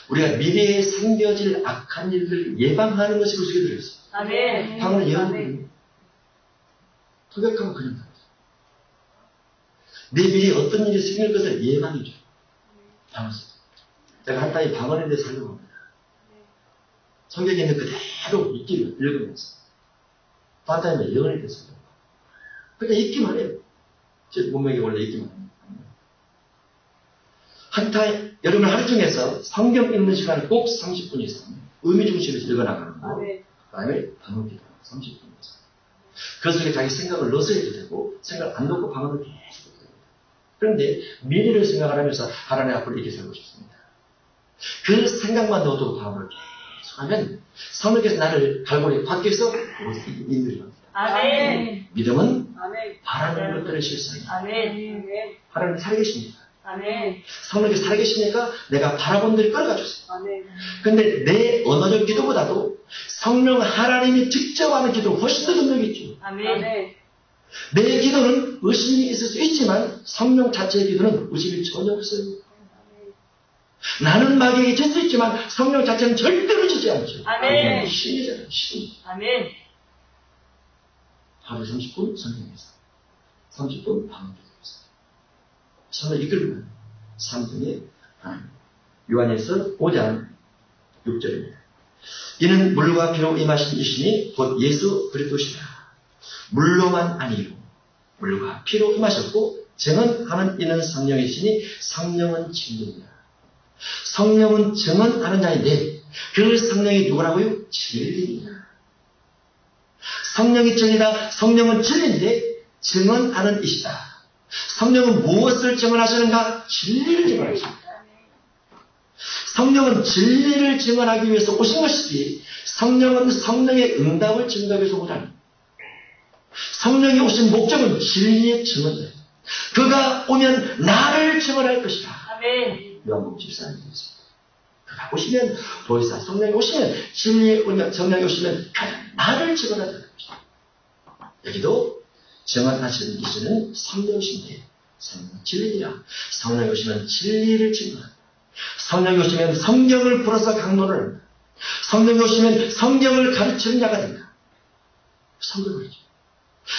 우리가 미래에 생겨질 악한 일을 예방하는 것이 그 속에 들어있어요. 방언은 예언이에요. 토격하면 그냥 나와요. 내 미래에 어떤 일이 생길 것을 예방해줘요. 방언 속에. 제가 한 달에 방언에 대해 살려봅니다. 성경에 있는 그대로 읽기를 읽으면서 또 한 달에 예언에 대해서 살려봅니다. 그러니까 읽기만 해요. 제 몸매가 원래 읽기만 해요. 한타에 여러분 하루 중에서 성경 읽는 시간을 꼭 30분 이상 의미 중심에서 읽어나가는 거. 그 다음에 방언 기도 30분 이상. 그 속에 자기 생각을 넣어서 해도 되고 생각 안 넣고 방언을 계속 해도 됩니다. 그런데 미래를 생각을 하면서 하나님 앞으로 이렇게 살고 싶습니다. 그 생각만 넣어도 방언을 계속 하면 성령께서 나를 갈고리 밖에서 인도합니다. 믿음은 바라는 것들을 실천합니다. 하나님 살아계십니다. 성령께서 살아계시니까 내가 바라본 대로 끌어가줬어요. 근데 내 언어적 기도보다도 성령 하나님이 직접 하는 기도가 훨씬 더 능력이 있죠. 내 기도는 의심이 있을 수 있지만 성령 자체의 기도는 의심이 전혀 없어요. 나는 마귀에게 질 수 있지만 성령 자체는 절대로 지지 않죠. 신이잖아요. 신. 하루 30분 성경에서 30분 방언 성을 이끌면 3등의 하나님. 요한에서 5장 6절입니다. 이는 물과 피로 임하신 이시니 곧 예수 그리스도시라. 물로만 아니요 물과 피로 임하셨고 증언하는 이는 성령이시니 성령은 진리입니다. 성령은 증언하는 자인데 그 성령이 누구라고요? 진리입니다. 성령이 진리다. 성령은 진리인데 증언하는 이시다. 성령은 무엇을 증언하시는가? 진리를 증언하십니다. 성령은 진리를 증언하기 위해서 오신 것이지 성령은 성령의 응답을 증언하기 위해서 오지 않습니다. 성령이 오신 목적은 진리의 증언입니다. 그가 오면 나를 증언할 것이다. 아멘. 요한복음 14장에 있습니다. 그가 오시면 보혜사 성령이 오시면 진리의 성령이 오시면 나를 증언할 것이다. 여기도 증언하시는 이시는 성령이신데 성령은 진리니라. 성령이 오시면 진리를 증언한다. 성령이 오시면 성경을 풀어서 강론을 한다. 성령이 오시면 성경을 가르치는 자가 된다. 성경이죠.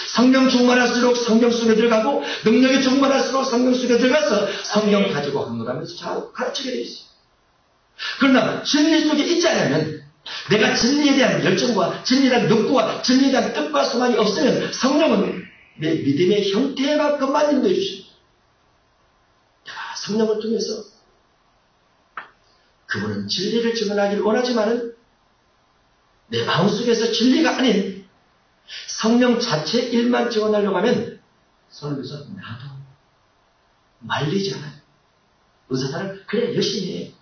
성령 충만할수록 성경 속에 들어가고 능력이 충만할수록 성경 속에 들어가서 성경 가지고 강론하면서 잘 가르치게 되어 있어요. 그러나 진리 속에 있지 않으면 내가 진리에 대한 열정과 진리에 대한 욕구와 진리에 대한 뜻과 소망이 없으면 성령은 내 믿음의 형태만큼만 인도해 주십니다. 성령을 통해서 그분은 진리를 증언하기를 원하지만은 내 마음속에서 진리가 아닌 성령 자체 일만 증언하려고 하면 성령께서 나도 말리지 않아요. 의사사는 그래 열심히 해.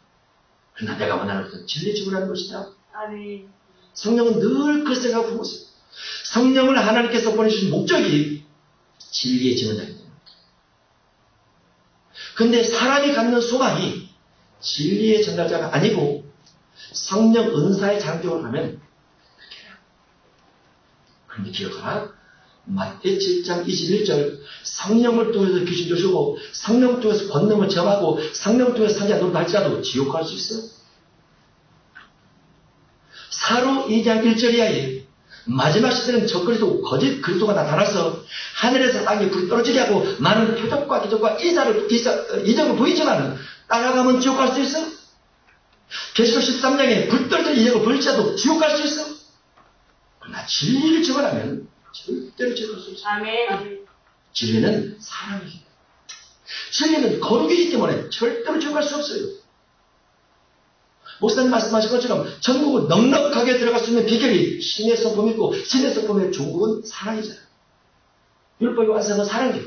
그러나 내가 원하는 것은 진리 증언하는 것이다. 아멘. 성령은 늘 그 생각을 하고 있어요. 성령을 하나님께서 보내주신 목적이 진리의 증언자입니다. 그런데 사람이 갖는 소망이 진리의 전달자가 아니고 성령 은사의 장벽으로 가면 그렇게 해요. 그런데 기억하라. 마태 7장 21절 성령을 통해서 귀신 쫓으고 성령 통해서 권능을 점하고 성령 통해서 산자 노릇 할지라도 지옥 갈 수 있어요. 사로 2장 1절이야에 마지막 시대는 적그리스도 거짓 그리스도가 나타나서 하늘에서 땅에 불이 떨어지게 하고 많은 표적과 기적과 이적을 보이지만 따라가면 지옥 갈 수 있어? 계시록 13장에 불 떨어지는 이적을 보일지라도 지옥 갈 수 있어? 그러나 진리를 증언하면 절대로 지옥 갈 수 있어. 아멘. 진리는 사랑이기 때문에 진리는 거룩이기 때문에 절대로 지옥 갈 수 없어요. 목사님 말씀하신 것처럼 전국은 넉넉하게 들어갈 수 있는 비결이 신의 성품이고 신의 성품의 종국은 사랑이잖아요. 율법의 완성은 사랑이에요.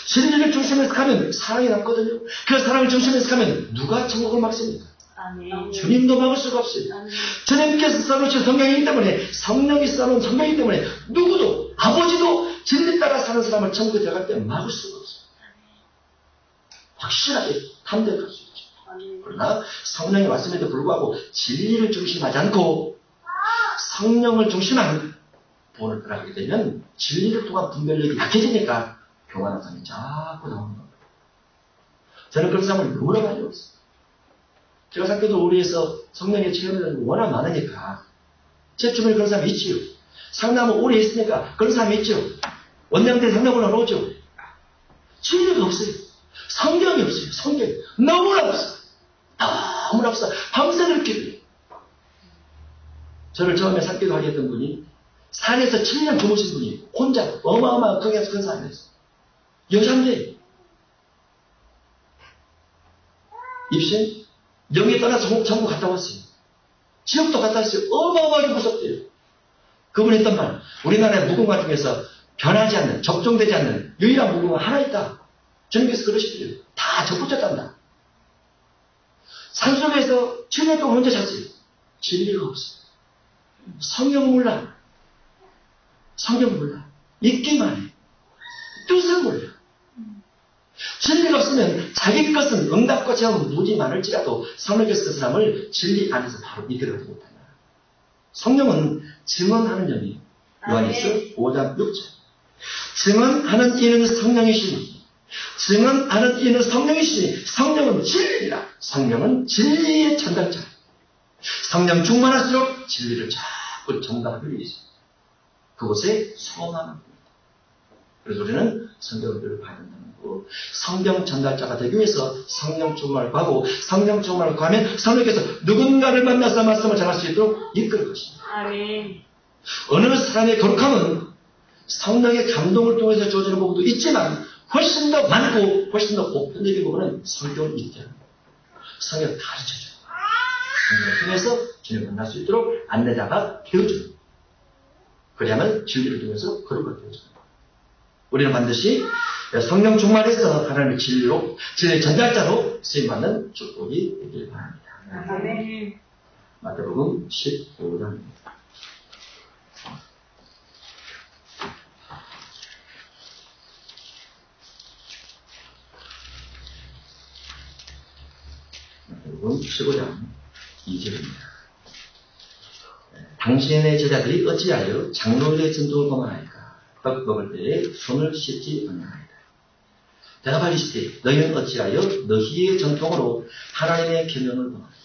진리를 중심에서 가면 사랑이 남거든요. 그 사랑을 중심에서 가면 누가 천국을 막습니까? 아멘. 주님도 막을 수가 없어요. 아멘. 주님께서 써놓으신 성경이기 때문에 성령이 써놓은 성경이기 때문에 누구도 아버지도 진리 따라 사는 사람을 천국에 들어갈 때 막을 수가 없어요. 확실하게 탐대할 수 있어요. 그러나 성령의 말씀에도 불구하고 진리를 중심하지 않고 성령을 중심한 본을 따라가게 되면 진리를 통한 분별력이 약해지니까 교만한 사람이 자꾸 나오는 겁니다. 저는 그런 사람을 너무나 많이 봤어요. 제가 생각해도 우리에서 성령의 체험이 워낙 많으니까 제 주변에 그런 사람이 있지요. 상담을 오래 했으니까 그런 사람이 있죠. 원장대 상담을 하러 오죠. 진리가 없어요. 성경이 없어요. 성경이 너무나 없어요. 너무나 없어. 밤새도록 기도해요. 저를 처음에 산기도하게 했던 분이 산에서 7년 주무신 분이 혼자 어마어마한 강에서 큰 산에서 여자인데 입신 영에 떠나서 전국 갔다 왔어요. 지옥도 갔다 왔어요. 어마어마하게 무섭대요. 그분이 했던 말, 우리나라의 무궁화 중에서 변하지 않는, 적종되지 않는 유일한 무궁화 하나 있다. 주님께서 그러시더래요. 다 접붙였단다. 산속에서 7년 동안 혼자 잤어요. 진리가 없어요. 성경 몰라. 성경 몰라. 읽기만 해. 뜻을 몰라. 진리가 없으면 자기 것은 응답과 체험은 무지 많을지라도 성령께서 그 사람을 진리 안에서 바로 이끌어가지 못한다. 성령은 증언하는 점이 요한일서 5장 6절. 증언하는 이는 성령이시니 증언하는 이는 성령이시니 성령은 진리라. 성령은 진리의 전달자. 성령 충만할수록 진리를 자꾸 전달하기 위해서 그곳에 소망을 합니다. 그래서 우리는 성경을 봐야 된다는 거고 성경 전달자가 되기 위해서 성령 충만을 구하고 성령 충만을 구하면 성령께서 누군가를 만나서 말씀을 전할 수 있도록 이끌 것입니다. 아멘. 어느 사람의 거룩함은 성령의 감동을 통해서 주어지는 부분도 있지만 훨씬 더 많고 훨씬 더 보편적인 부분은 성경을 읽게 합니다. 성경을 가르쳐줘요. 성경을 통해서 주님을 만날 수 있도록 안내자가 되어줘요. 그래야만 진리를 통해서 거룩하게 되어져요. 우리는 반드시 성령 충만해서 하나님의 진리의 전달자로 쓰임받는 축복이 되길 바랍니다. 아멘. 마태복음 15장입니다. 마태복음 15장 2절입니다. 당신의 제자들이 어찌하여 장로들의 전통을 범하나이까? 떡 먹을 때에 손을 씻지 않나이다. 대답하시되 너희는 어찌하여 너희의 전통으로 하나님의 계명을 범하나이까?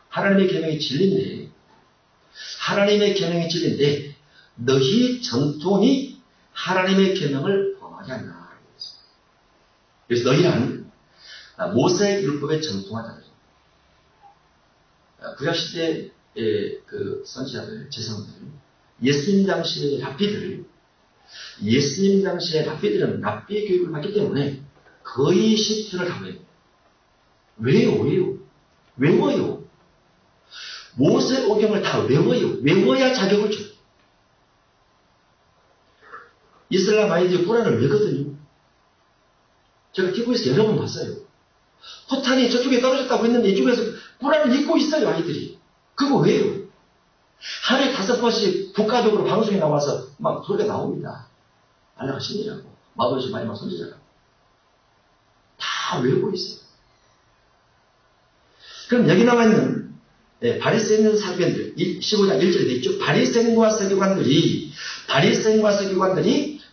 하나님의 계명이 진리인데 너희 전통이 하나님의 계명을 범하지 않나. 그래서 너희는 모세의 율법에 전통하다. 구약시대의 그 선지자들, 제사장들, 예수님 당시의 랍비들은 랍비 교육을 받기 때문에 거의 10편을 다 외워요. 외워요. 모세 오경을 다 외워요. 외워야 자격을 줘요. 이슬람 아이들이 꾸란을 외거든요. 제가 TV에서 여러 번 봤어요. 포탄이 저쪽에 떨어졌다고 했는데 이쪽에서 꾸란을 읽고 있어요, 아이들이. 그거 왜요? 하루에 5번씩 국가적으로 방송에 나와서 막 소리가 나옵니다. 알라가 신이라고, 마법의 마지막 선지자라고. 다 외우고 있어요. 그럼 여기 나와 있는 바리새인 사기관들, 15장 1절에 되어 있죠. 바리새인과 서기관들이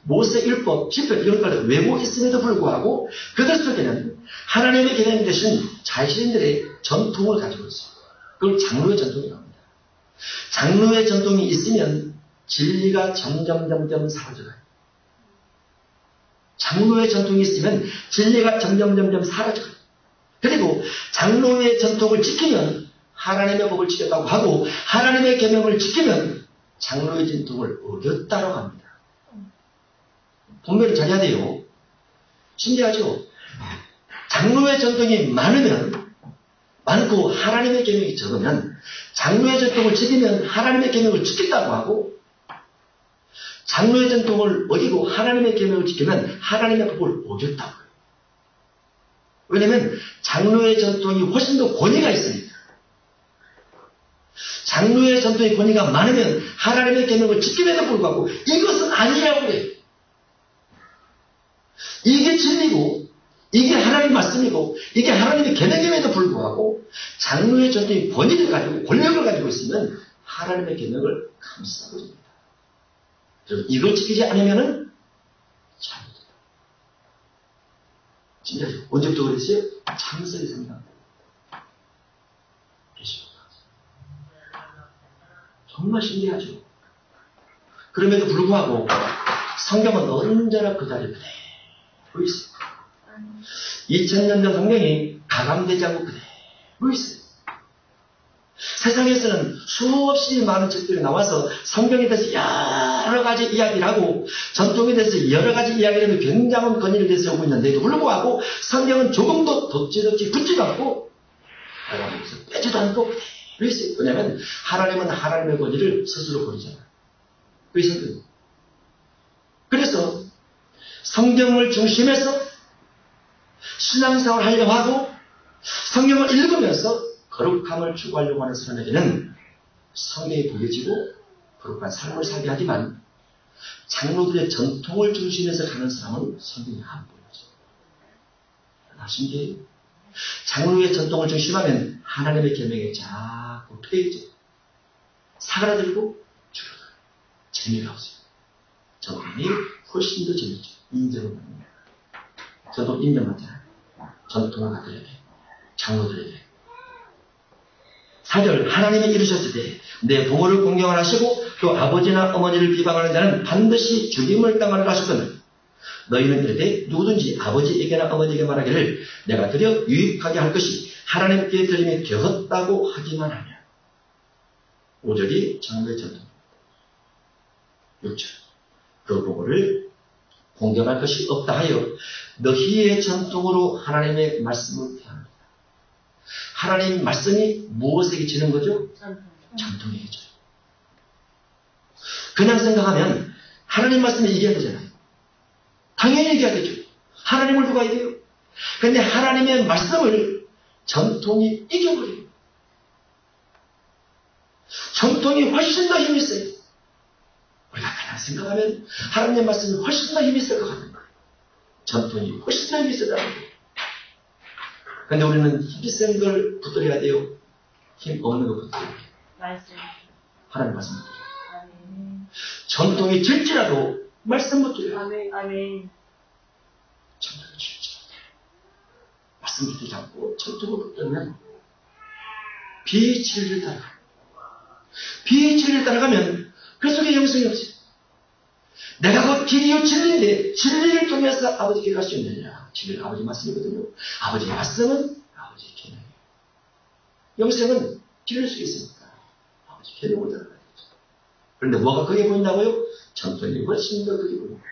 모세 율법, 10편 이런 걸 외우고 있음에도 불구하고 그들 속에는 하나님의 계명 대신 자신들의 전통을 가지고 있어요. 그걸 장로의 전통이라고 합니다. 장로의 전통이 있으면 진리가 점점 사라져가요. 장로의 전통이 있으면 진리가 점점 사라져가요. 그리고 장로의 전통을 지키면 하나님의 법을 지켰다고 하고 하나님의 계명을 지키면 장로의 전통을 어겼다고 합니다. 분별을 잘해야 돼요. 신기하죠? 장로의 전통이 많고 하나님의 계명이 적으면 장로의 전통을 지키면 하나님의 계명을 지킨다고 하고 장로의 전통을 어기고 하나님의 계명을 지키면 하나님의 법을 어겼다고 해요. 왜냐하면 장로의 전통이 훨씬 더 권위가 있으니까. 장로의 전통의 권위가 많으면 하나님의 계명을 지킴에도 불구하고 이것은 아니라고 해요. 이게 진리고 이게 하나님 말씀이고 이게 하나님의 계명임에도 불구하고 장로의 전통이 권위를 가지고 권력을 가지고 있으면 하나님의 계명을 감싸버립니다. 그래서 이걸 지키지 않으면은 잘못된다. 진짜 언제부터 그랬어요? 창세기 생각. 정말 신기하죠. 그럼에도 불구하고 성경은 언제나 그 자리에 그대로 있어요. 2000년 전 성경이 가감되지 않고 그대로 있어요. 세상에서는 수없이 많은 책들이 나와서 성경에 대해서 여러 가지 이야기를 하고 전통에 대해서 여러 가지 이야기를 하며 굉장한 권위를 내세우고 있는데도 불구하고 성경은 조금도 덧지덧지 붙지도 않고 빼지도 않고 그대로 있어요. 왜냐하면 하나님은 하나님의 권위를 스스로 버리잖아요. 그게 성경이에요. 그래서 성경을 중심해서 신앙생활을 하려고 하고 성경을 읽으면서 거룩함을 추구하려고 하는 사람에게는 성경이 보여지고 거룩한 삶을 살게 하지만 장로들의 전통을 중심해서 가는 사람은 성경이 안 보여져요. 신기해요. 장로의 전통을 중심하면 하나님의 계명에 자꾸 패해져 사그라들고 줄어들어요. 재미가 없어요. 전통이 훨씬 더 재밌죠. 인정을 받는 거예요. 전통 인정하잖아요. 전통을 가져야 돼. 장로들에게. 4절 하나님이 이루셨을 때 내 부모를 공경을 하시고 또 아버지나 어머니를 비방하는 자는 반드시 죽임을 당하리라 하셨거늘 너희는 이르되 누구든지 아버지에게나 어머니에게 말하기를 내가 드려 유익하게 할 것이 하나님께 드림이 되었다고 하기만 하냐. 5절이 장로의 전통. 6절 그 부모를 공경할 것이 없다 하여 너희의 전통으로 하나님의 말씀을 폐합니다. 하나님 말씀이 무엇에게 지는 거죠? 전통에게 져요. 그냥 생각하면 하나님 말씀이 이겨야 되잖아요. 당연히 이겨야 되죠. 하나님을 누가 이겨요? 그런데 하나님의 말씀을 전통이 이겨버려요. 전통이 훨씬 더 힘이 세요. 우리가 그냥 생각하면 하나님의 말씀이 훨씬 더 힘이 셀 것 같은 거예요. 전통이 훨씬 더 힘이 세다는 거예요. 그런데 우리는 힘이 센 걸 붙들어야 돼요. 힘 없는 걸 붙들어야 돼요. 하나님 말씀 붙들어야 돼요. 전통이 질지라도 말씀 붙들어야 돼요. 전통이 질지라도 말씀 붙들지 않고 전통을 붙들면 비진리를 따라가요. 비진리를 따라가면 그 속에 영성이 없어요. 내가 곧 길이요 진리인데 진리를 통해서 아버지께 갈 수 있느냐. 진리는 아버지 말씀이거든요. 아버지의 말씀은 아버지의 계명이에요. 영성은 진리 속에 있으니까 아버지 계명을 따라가야 되죠. 그런데 뭐가 크게 보인다고요? 전통이 훨씬 더 크게 보입니다.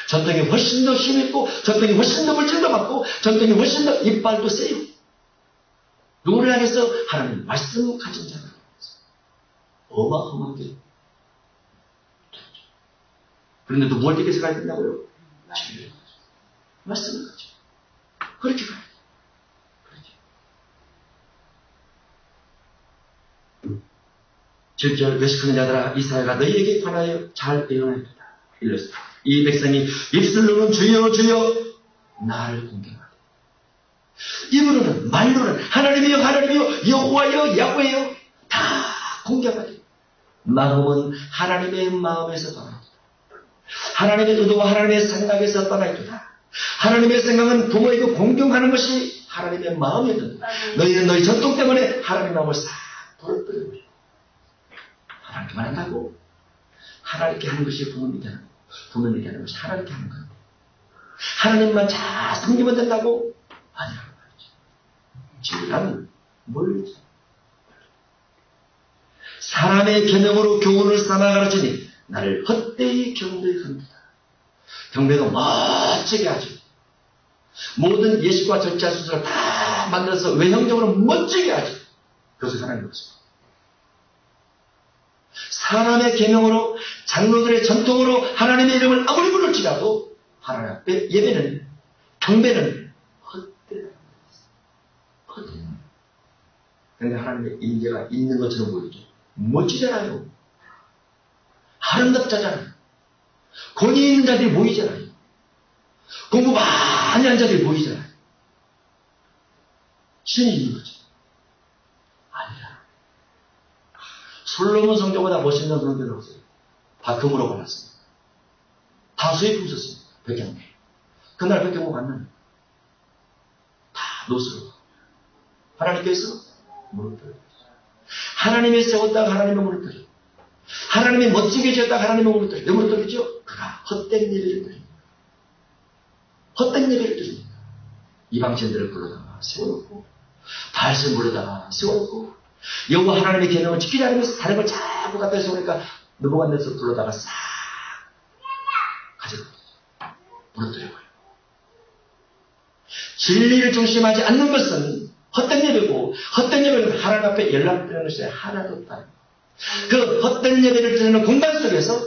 전통이 훨씬 더 힘있고 전통이 훨씬 더 물질도 많고 전통이 훨씬 더 이빨도 세요. 누구를 향해서 하나님 말씀을 가진 자를 향해서 어마어마하게 그런데도 뭘 깨서 가야 된다고요? 진리를 가지고 말씀을 가지고 그렇게 가야 돼요. 그렇게 7절 외식하는 자들아 이사야가 너희에게 관하여 잘 예언하였다. 일렀습니다. 이 백성이 입술로는 주여 주여 나를 공경하되 입으로는 말로는 하나님이여 하나님이여 여호와여 야훼여 다 공경하되 마음은 하나님의 마음에서 떠나있다. 하나님의 의도와 하나님의 생각에서 떠나있다. 하나님의 생각은 부모에게 공경하는 것이 하나님의 마음이거든. 너희는 너희 전통 때문에 하나님의 마음을 싹 부러뜨려버려. 하나님께만 한다고 하나님께 하는 것이 부모님께 하는 거. 부모님께 하는 것이 하나님께 하는 건데 하나님만 잘 섬기면 된다고? 아니라고 말이죠. 진리란 뭘지? 사람의 계명으로 교훈을 삼아 가르치니 나를 헛되이 경배합니다. 경배도 멋지게 하죠. 모든 예식과 절차 순서를 다 만들어서 외형적으로 멋지게 하죠. 그것을 하나님 것입니다. 사람의 계명으로 장로들의 전통으로 하나님의 이름을 아무리 부를지라도 하나님 앞에 예배는 경배는 헛되다. 헛되다. 그런데 하나님의 인재가 있는 것처럼 보이죠. 멋지잖아요. 아름답잖아요. 권위 있는 자들이 보이잖아요. 공부 많이 한 자들이 보이잖아요. 신이 있는 거죠. 아니라 솔로몬 성전보다 멋있는 성전이 없어요. 다 금으로 발랐습니다. 다 수입품 썼습니다. 백경에. 그날 백경을 만나면 다 노스로 하나님께서 무릎 들어요. 하나님이 세웠다가 하나님의 무릎 들어요. 하나님이 멋지게 지었다가 하나님의 무릎 들어요. 내 무릎 들이죠? 그가 헛된 예배를 드립니다. 헛된 예배를 드립니다. 이방신들을 불러다가 세워놓고 바알신 불러다가 세워놓고 여호와 하나님의 계명을 지키지 않으면서 다른 걸 자꾸 갖다 세우니까 느부갓네살 불러다가 싹 가져가요. 무너뜨려버려요. 진리를 중심하지 않는 것은 헛된 예배고 헛된 예배는 하나님 앞에 연락드리는 것이 하나도 없다. 그 헛된 예배를 드리는 공간 속에서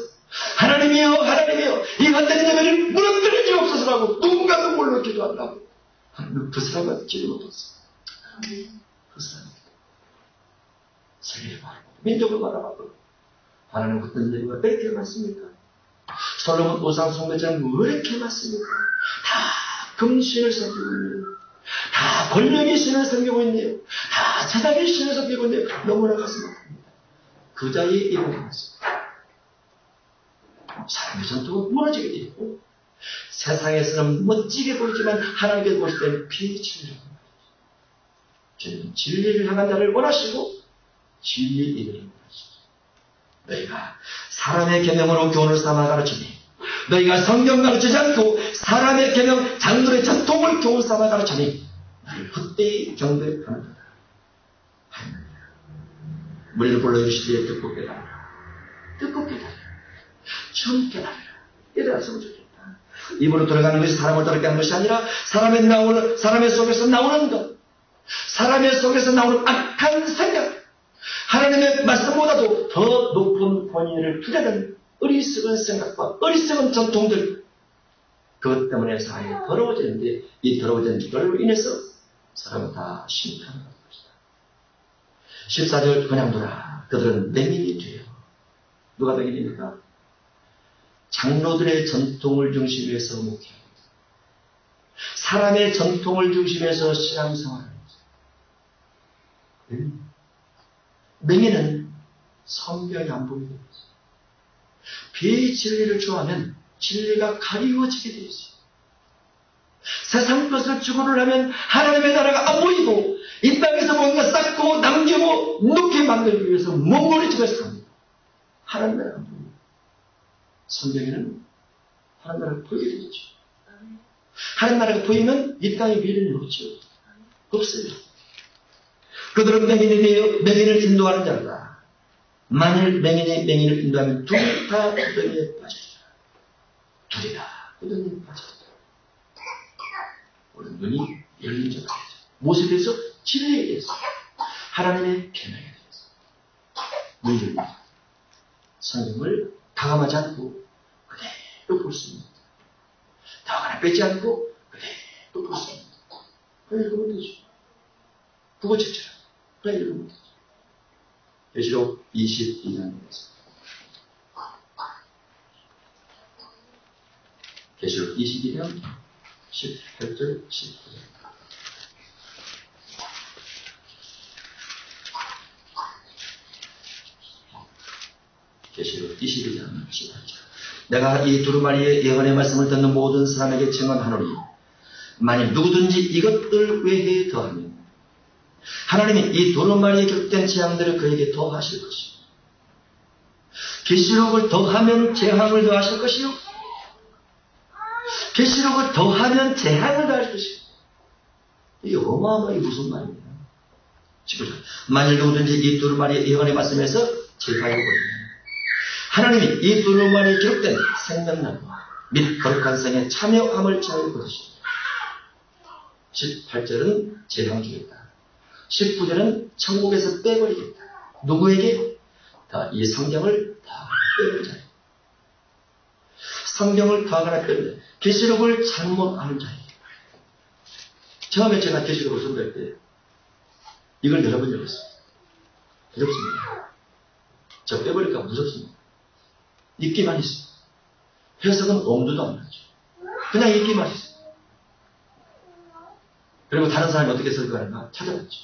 하나님이여 하나님이여 이 헛된 예배를 무너뜨리지 없어서라고 누군가 눈물로 기도한다고 하나님은 그 사람한테 기도 못했어. 그 사람한테 세계를 바라보고 민족을 바라보고 하나님 헛된 예배가 왜 이렇게 많습니까? 솔로몬 우상 숭배자는 왜 이렇게 많습니까? 다 금신을 섬기고 있네요. 다 권력의 신을 섬기고 있네요. 다 세상의 신을 섬기고 있네요. 너무나 가슴 아픕니다. 그 자리에 이름이 있습니다. 사람의 전통은 무너지게 되어 있고 세상에서는 멋지게 보이지만 하나님께 보실 때는 비진리라고 말이죠. 주님은 진리를 향한 자를 원하시고 진리의 이름을 원하시죠. 너희가 사람의 계명으로 교훈을 삼아 가르치니 너희가 성경 가르치지 않고 사람의 계명 장로의 전통을 교훈 삼아 가르치니 나를 헛되이 경배하는 거다. 우리를 불러주시되 듣고 깨달으라. 듣고 깨달으라. 처음 깨달으라. 깨달았으면 좋겠다. 입으로 들어가는 것이 사람을 더럽게 하는 것이 아니라 사람의 속에서 나오는 것, 사람의 속에서 나오는 악한 생각, 하나님의 말씀보다도 더 높은 권위를 투자하는 어리석은 생각과 어리석은 전통들, 그것 때문에 사람이 더러워지는데 이 더러워진 것으로 인해서 사람은 다 심판하는 것이다. 14절 그냥 둬라. 그들은 맹인이 돼요. 누가 맹인입니까? 장로들의 전통을 중심에서 목회하고 사람의 전통을 중심에서 신앙생활을 합니다. 맹인은 성경이 안 보이게 되어 있어요. 비진리를 좋아하면 진리가 가리워지게 되어 있어요. 세상 것을 추구를 하면 하나님의 나라가 안 보이고 이 땅에서 뭔가 쌓고 남기고 높게 만들기 위해서 몸부림치면서 삽니다. 하나님 나라가 안 보입니다. 성경에는 하나님 나라가 보이게 되죠. 하나님 나라가 보이면 이 땅에 미련이 없죠. 없어요. 그들은 맹인을 인도하는 자다. 만일 맹인이 맹인을 인도하면 둘이 다 구덩이에 빠져있다. 둘이 다 구덩이에 빠져있다. 우리 눈이 열린 자가 되죠. 무엇에 대해서? 진리에 대해서. 하나님의 계명에 대해서. 눈이 열립니다. 성경을 가감하지 않고 그대로 볼 수 있는 더 하나 빼지 않고 그대로 볼 수 있는 그냥 읽으면 되죠. 국어책처럼 그냥 읽으면 되죠. 계시록 22장입니다. 계시록 22장 18절 19절 계시록 22장 18절 내가 이 두루마리의 예언의 말씀을 듣는 모든 사람에게 증언하노니 만일 누구든지 이것들 외에 더하면 하나님이 이 두루마리에 격된 재앙들을 그에게 더하실 것이요 계시록을 더하면 재앙을 더하실 것이요 계시록을 더하면 재앙을 더하실 것이요 이게 어마어마하게 무슨 말이에요. 만일 누구든지 이 두루마리의 예언의 말씀에서 제하여 보이면 하나님이 이 두루마리에 기록된 생명나무와 및 거룩한 성에 참여함을 제하여 보이십니다. 18절은 재앙 주겠다. 19절은 천국에서 빼버리겠다. 누구에게? 다 이 성경을 다 빼버리자. 성경을 다 하나 빼버리자. 계시록을 잘못 아는 자에게. 처음에 제가 계시록을 선배할 때 이걸 열어본 적이 있어요. 두렵습니다. 저 빼버릴까 무섭습니다. 읽기만 있어요. 해석은 엄두도 안 나죠. 그냥 읽기만 있어요. 그리고 다른 사람이 어떻게 설교하는가 찾아봤죠.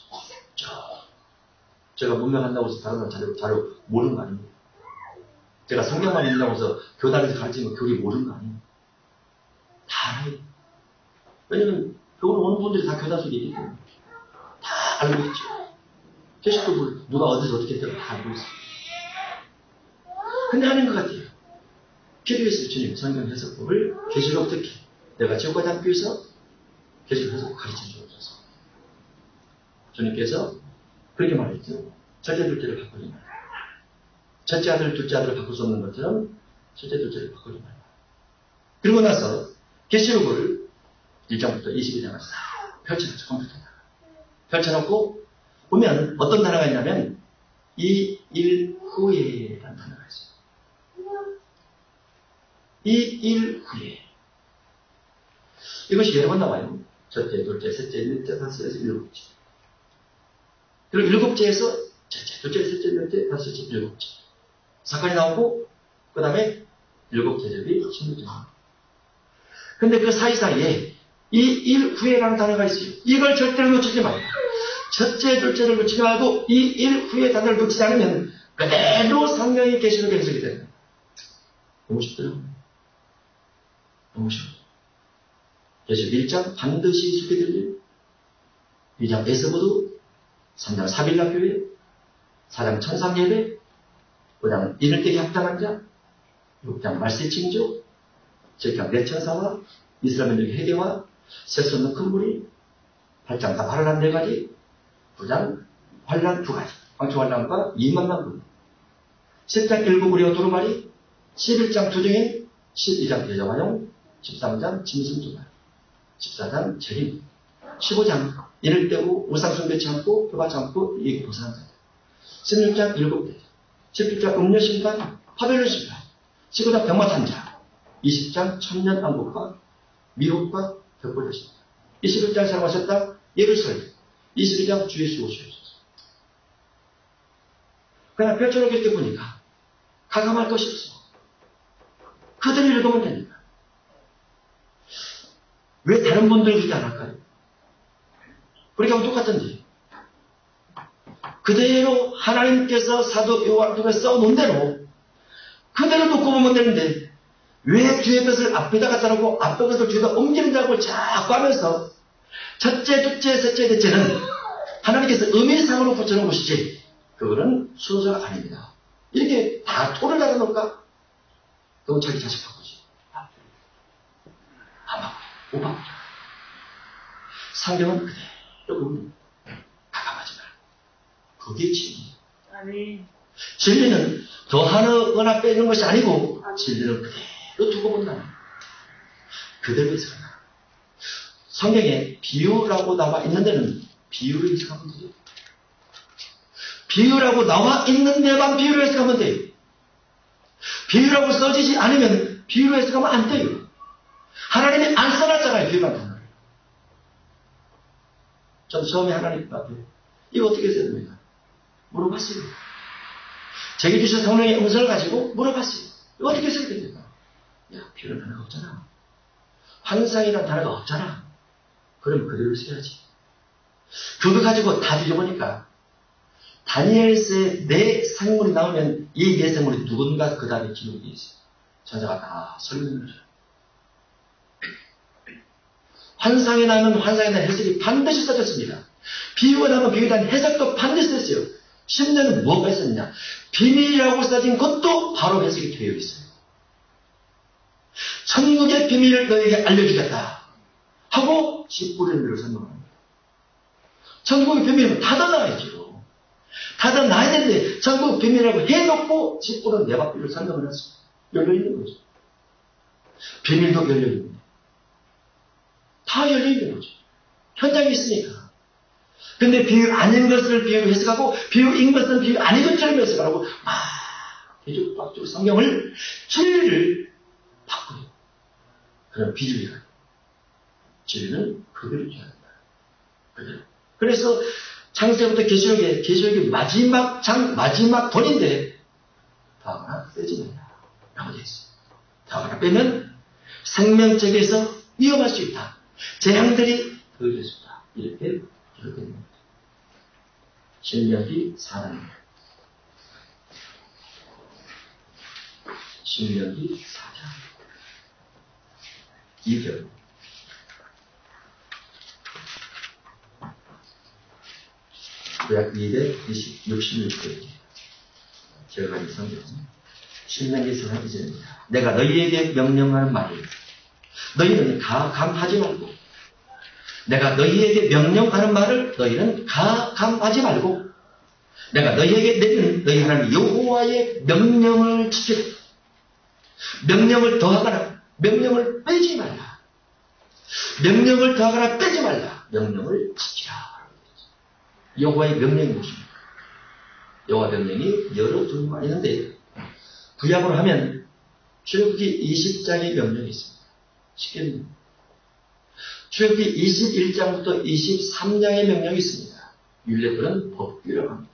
제가 문명한다고 해서 다른 사람 자료 모르는 거 아닙니다. 제가 성경만 읽는다고 해서 교단에서 가르치는 거 교리 모르는 거 아닙니다. 다 알아요. 왜냐면 교훈 오는 분들이 다 교단 속에 있기 때문에 다 알고 있죠. 계시록을 누가 어디서 어떻게 했다고 다 알고 있어요. 근데 하는 것 같아요. 필요해서 주님 성경 해석법을 계시록 듣기 내가 지옥과 담교에서 계시록 해석 가르쳐 주옵소서. 주님께서 그렇게 말했죠. 첫째 둘째를 바꾸지 말라. 첫째 아들 둘째 아들을 바꿀 수 없는 것처럼 첫째 둘째를 바꾸지 말라. 그리고 나서 계시록을 1장부터 22장을 싹 펼쳐놓죠. 컴퓨터에다가 펼쳐놓고 보면 어떤 단어가 있냐면 이 일 후에라는 단어가 있어요. 이 일 후에. 이것이 여러 번 나와요. 첫째, 둘째, 셋째, 넷째, 다섯째, 일곱째. 그리고 일곱째에서 첫째, 둘째, 셋째, 넷째, 다섯째, 일곱째. 사건이 나오고, 그 다음에 일곱 대접이 16절. 근데 그 사이사이에 이 일 후에라는 단어가 있어요. 이걸 절대로 놓치지 말고. 첫째, 둘째를 놓치지 말고 이 일 후에 단어를 놓치지 않으면 그대로 성경의 계시록에 해석이 됩니다. 너무 쉽더라고요. 너무 쉬워요. 계시록 1장 반드시 속에 들릴 2장 에스보드 3장 사빌라교회 4장 천상예배 5장 이늘때기 합당한 자 6장 말세 징조 7장 내천사와 이스라엘 민족의 회개와 셀 수 없는 큰 무리 8장 다 발언한 4가지 9장 환란 2가지 황초환란과 2만만 분 10장 일곱 우리와 두루마리 11장 두증인 12장 대저화용, 13장 짐승조말, 14장 재림, 15장 이를 떼고 우상숭배치 않고 표하지 않고 이익 보상한 자들, 16장 7대, 17장 음료심판, 파벨론 심판, 19장 병마탄 자, 20장 천년 왕국과 미혹과 벽돌되십니다. 21장 사랑하셨다 예루살렘, 22장 주의 수 오시옵소서. 그냥 펼쳐놓고 이렇게 보니까 가감할 것이 없어. 그대로 읽으면 됩니다. 왜 다른 분들 그렇게 안 할까요? 그렇게 하면 똑같은데. 그대로 하나님께서 사도 요한을 통해 써놓은 대로 그대로 놓고 보면 되는데 왜 뒤에 것을 앞에다 갖다 놓고 앞에 것을 뒤에다 옮기는 작업을 자꾸 하면서 첫째, 둘째, 셋째, 넷째는 하나님께서 의미상으로 붙여놓은 것이지 그거는 순서가 아닙니다. 이렇게 다 토를 달아놓을까? 그건 자기 자식 바꾸지. 안 바꾸죠. 못 바꾸죠. 성경은 그대로 가감하지 말고 그게 진리. 아멘. 진리는 더하거나 빼는 것이 아니고 진리는 그대로 두고 본다는 그대로 해석한다. 성경에 비유라고 나와 있는 데는 비유를 해석하면 돼요. 비유라고 나와 있는 데만 비유를 해석하면 돼요. 비유라고 써지지 않으면 비유로 해석하면 안 돼요. 하나님이 안 써놨잖아요. 비유란 단어를. 전 처음에 하나님 앞에 이거 어떻게 써야 됩니까? 물어봤어요. 제게 주신 성령의 음성을 가지고 물어봤어요. 이거 어떻게 써야 됩니까? 야, 비유라는 단어가 없잖아. 환상이라는 단어가 없잖아. 그럼 그대로 써야지. 그거 가지고 다 뒤져보니까 다니엘서에 네 생물이 나오면 이 네 생물이 누군가 그 다음에 기록이 있어요. 저자가 다 설명을 해줘요. 환상이 나면 환상에 대한 해석이 반드시 써졌습니다. 비유가 나면 비유에 대한 해석도 반드시 됐어요. 심지어는 뭐가 있었냐? 비밀이라고 써진 것도 바로 해석이 되어 있어요. 천국의 비밀을 너에게 알려주겠다 하고 짓부리는 대로 설명합니다. 천국의 비밀은 닫아놔야죠. 닫아놔야 되는데 천국 비밀이라고 해놓고 짓부리는 내 앞뒤로 설명을 했어요. 열려있는 거죠. 비밀도 열려있는데 다 열려있는 거죠. 현장에 있으니까. 근데 비유 아닌 것을 비유로 해석하고 비유인 것은 비유 아닌 것처럼 해석하고 막 뒤죽박죽 성경을 진리를 바꾸요. 그럼 비주의가 진리는 그대로 줘야 된다. 그대로. 그래서 창세부터 계시록이 마지막 마지막 돈인데 더하거나 빼지 말라 라고 되어 있어요. 더하거나 빼면 생명책에서 위험할 수 있다. 재앙들이 더해질 수 있다. 이렇게 기록됩니다. 신명기 4장. 신명기 4장 2절. 구약 266절. 제가 가진 성경. 신명기 4장 2절입니다. 내가 너희에게 명령하는 말을 너희는 가감하지 말고 내가 너희에게 명령하는 말을 너희는 가감하지 말고 내가 너희에게 내리는 너희 하나님 여호와의 명령을 지키라. 명령을 더하거나 명령을 빼지 말라. 명령을 더하거나 빼지 말라. 명령을 지키라. 여호와의 명령이 무엇입니까? 여호와 명령이 여러 종류가 있는데 구약으로 하면 출애굽기 20장의 명령이 있습니다. 쉽게 출애굽기 21장부터 23장의 명령이 있습니다. 율례들은 법규라고 합니다.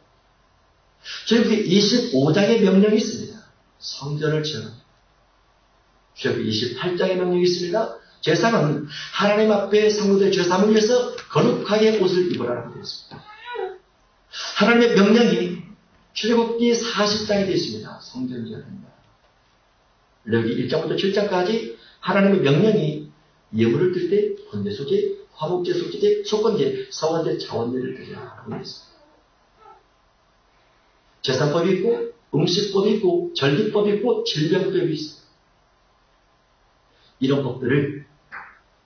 출애굽기 25장의 명령이 있습니다. 성전을 지어라. 출애굽기 28장의 명령이 있습니다. 제사는 하나님 앞에 성도의 죄사함을 위해서 거룩하게 옷을 입으라라고 되어 있습니다. 하나님의 명령이 출애굽기 40장에 되어 있습니다. 성전을 지어야 된다. 레위기 1장부터 7장까지 하나님의 명령이 예물을 드릴 때 번제소제, 화목제, 속제제, 속건제, 서원제, 자원제를 드리라고 되어 있습니다. 제사법이 있고 음식법이 있고 절기법이 있고 질병법이 있습니다. 이런 법들을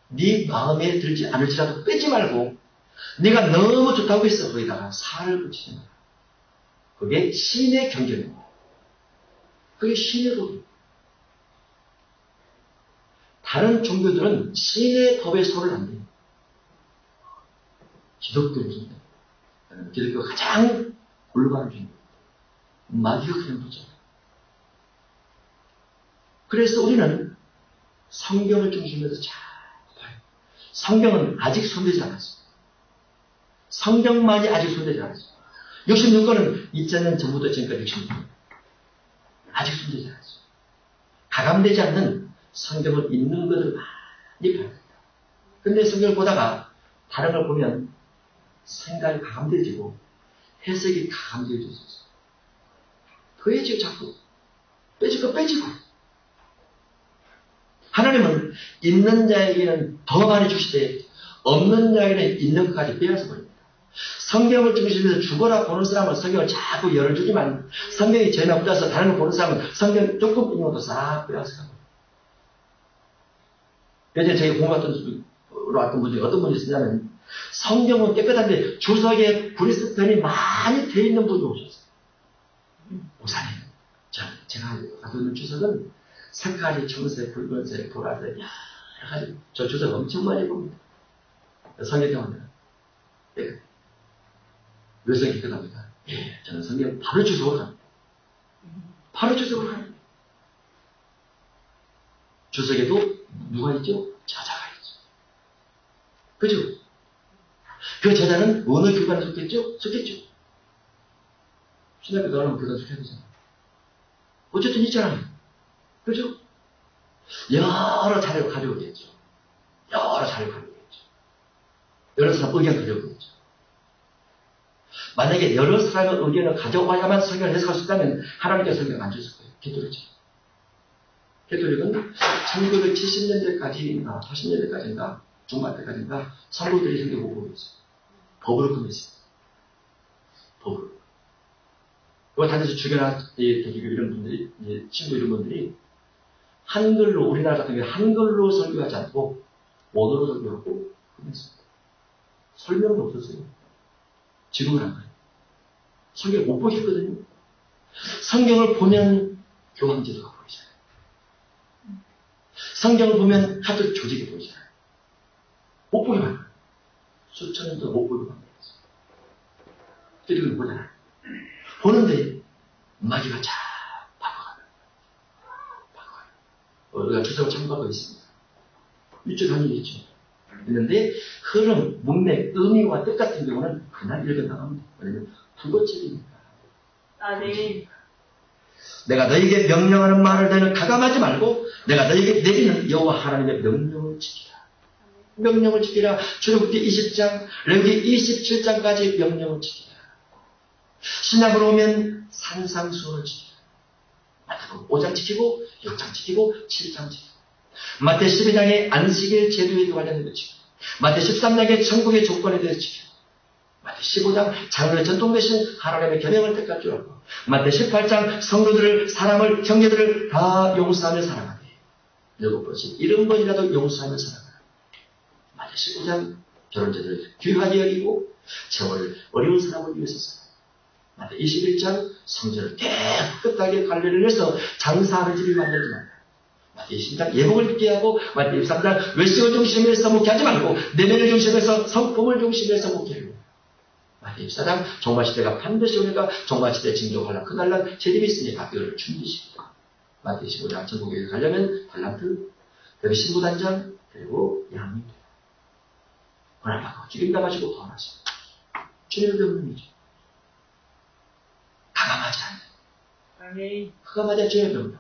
네 마음에 들지 않을지라도 빼지 말고 네가 너무 좋다고 해서 거기다가 살을 붙이지 마라. 그게 신의 경계입니다. 그게 신의 법입니다. 다른 종교들은 신의 법에 손을 안 대요. 기독교는 기독교가 가장 올바른 종교. 마귀가 그냥 보죠. 그래서 우리는 성경을 중심으로 잘 봐요. 성경은 아직 손대지 않았어요. 성경만이 아직 손대지 않았어요. 66권은 2000년 전부터 지금까지 66권. 아직 손대지 않았어요. 가감되지 않는 성경을 있는 것을 많이 봐야 됩니다. 근데 성경을 보다가 다른 걸 보면 생각이 가감되어지고 해석이 가감되어져서 더해지고 자꾸 빼지고 하나님은 있는 자에게는 더 많이 주시되 없는 자에게는 있는 것까지 빼앗아 버립니다. 성경을 중심으로 죽어라 보는 사람은 성경을 자꾸 열어주지만 성경이 재미없어서 다른 걸 보는 사람은 성경 조금 있는 것도 싹 빼앗아 가요. 예전에 저희 공부했던 분이 어떤 분이 있었냐면 성경은 깨끗한데 주석에 브리스턴이 많이 돼 있는 분이 오셨어요. 목사님, 제가 가지고 있는 주석은 색깔이 청색, 붉은색, 보라색, 여러 가지. 저 주석 엄청 많이 봅니다. 성경입니다. 예. 왜 성경이 깨끗합니까? 예, 저는 성경 바로 주석으로 갑니다. 바로 주석으로 갑니다. 주석에도 누가 있죠? 저자가 있죠. 그죠? 그 저자는 어느 교단에 속했죠? 속했죠. 신학교 나오면 교단 속해야 되잖아요. 어쨌든 있잖아요. 그죠? 여러 자료를 가져오겠죠. 여러 자료를 가져오겠죠. 여러 사람 의견 가져오겠죠. 만약에 여러 사람의 의견을 가져와야만 성경을 해석할 수 있다면 하나님께서 성경을 안 주실 거예요. 개토릭이죠. 개토릭은 1970년대까지인가 80년대까지인가 중반 때까지인가 성도들이 성경 못 보고 있어요. 법으로 끝냈어요. 법으로. 그거 다니면서 주변에 이런 분들이, 친구 이런 분들이 한글로, 우리나라 같은 경우에 한글로 설교하지 않고 원어로 설교하고 끝냈습니다. 설명도 없었어요. 지금은 안 그래요. 성경을 못 보겠거든요. 성경을 보면 교황제도가 보이잖아요. 성경을 보면 카톨릭 조직이 보이잖아요. 못 보게 만들어요. 수천 년 동안 못 보게 만들었어요. 그리고 보잖아요. 보는데 마귀가 잘 바꿔가요. 우리가 주석을 참고하고 있습니다. 일주 단위겠죠. 있는데 흐름, 문맥, 의미와 뜻 같은 경우는 그날 읽어나갑니다. 왜냐면 국어책이니까. 네. 내가 너에게 명령하는 말을 너는 가감하지 말고 내가 너에게 내리는 여호와 하나님의 명령을 지키라. 명령을 지키라. 출애굽기 20장, 레위기 27장까지 명령을 지키라. 신약으로 오면 산상수훈을 지키라. 마태복음 5장 지키고 6장 지키고 7장 지키고 마태 12장의 안식일 제도에 관련된 것 지키고 마태 13장의 천국의 조건에 대해서 지키고 마태 15장 장로의 전통 대신 하나님의 계명을 택할 줄 알고 마태 18장 성도들을 사람을 형제들을 다 용서하며 사랑하되 7번씩 70번이라도 용서하며 사랑하라. 마태 19장 결혼제도를 귀하게 여기고 재월 어려운 사람을 위해서 살아. 마태 21장 성전을 깨끗하게 관리를 해서 장사하는 집이 만들지 말라. 마태 20장 예복을 입게 하고 마태 23장 외식을 중심에서 목회하지 말고 내면을 중심에서 성품을 중심에서 목회하고 마태 24장 종말시대가 반드시 오니까 종말시대 징조하려 그 달란 재림이 있으니까 이걸 준비시키고 마태 25장 전국에 가려면 달란트 그리고 신부단장 그리고 양이 권한받고 기름담아지고 구원하시고 주님의 명령이죠. 가감하지 않는 가감하지 않는 주님의 명령.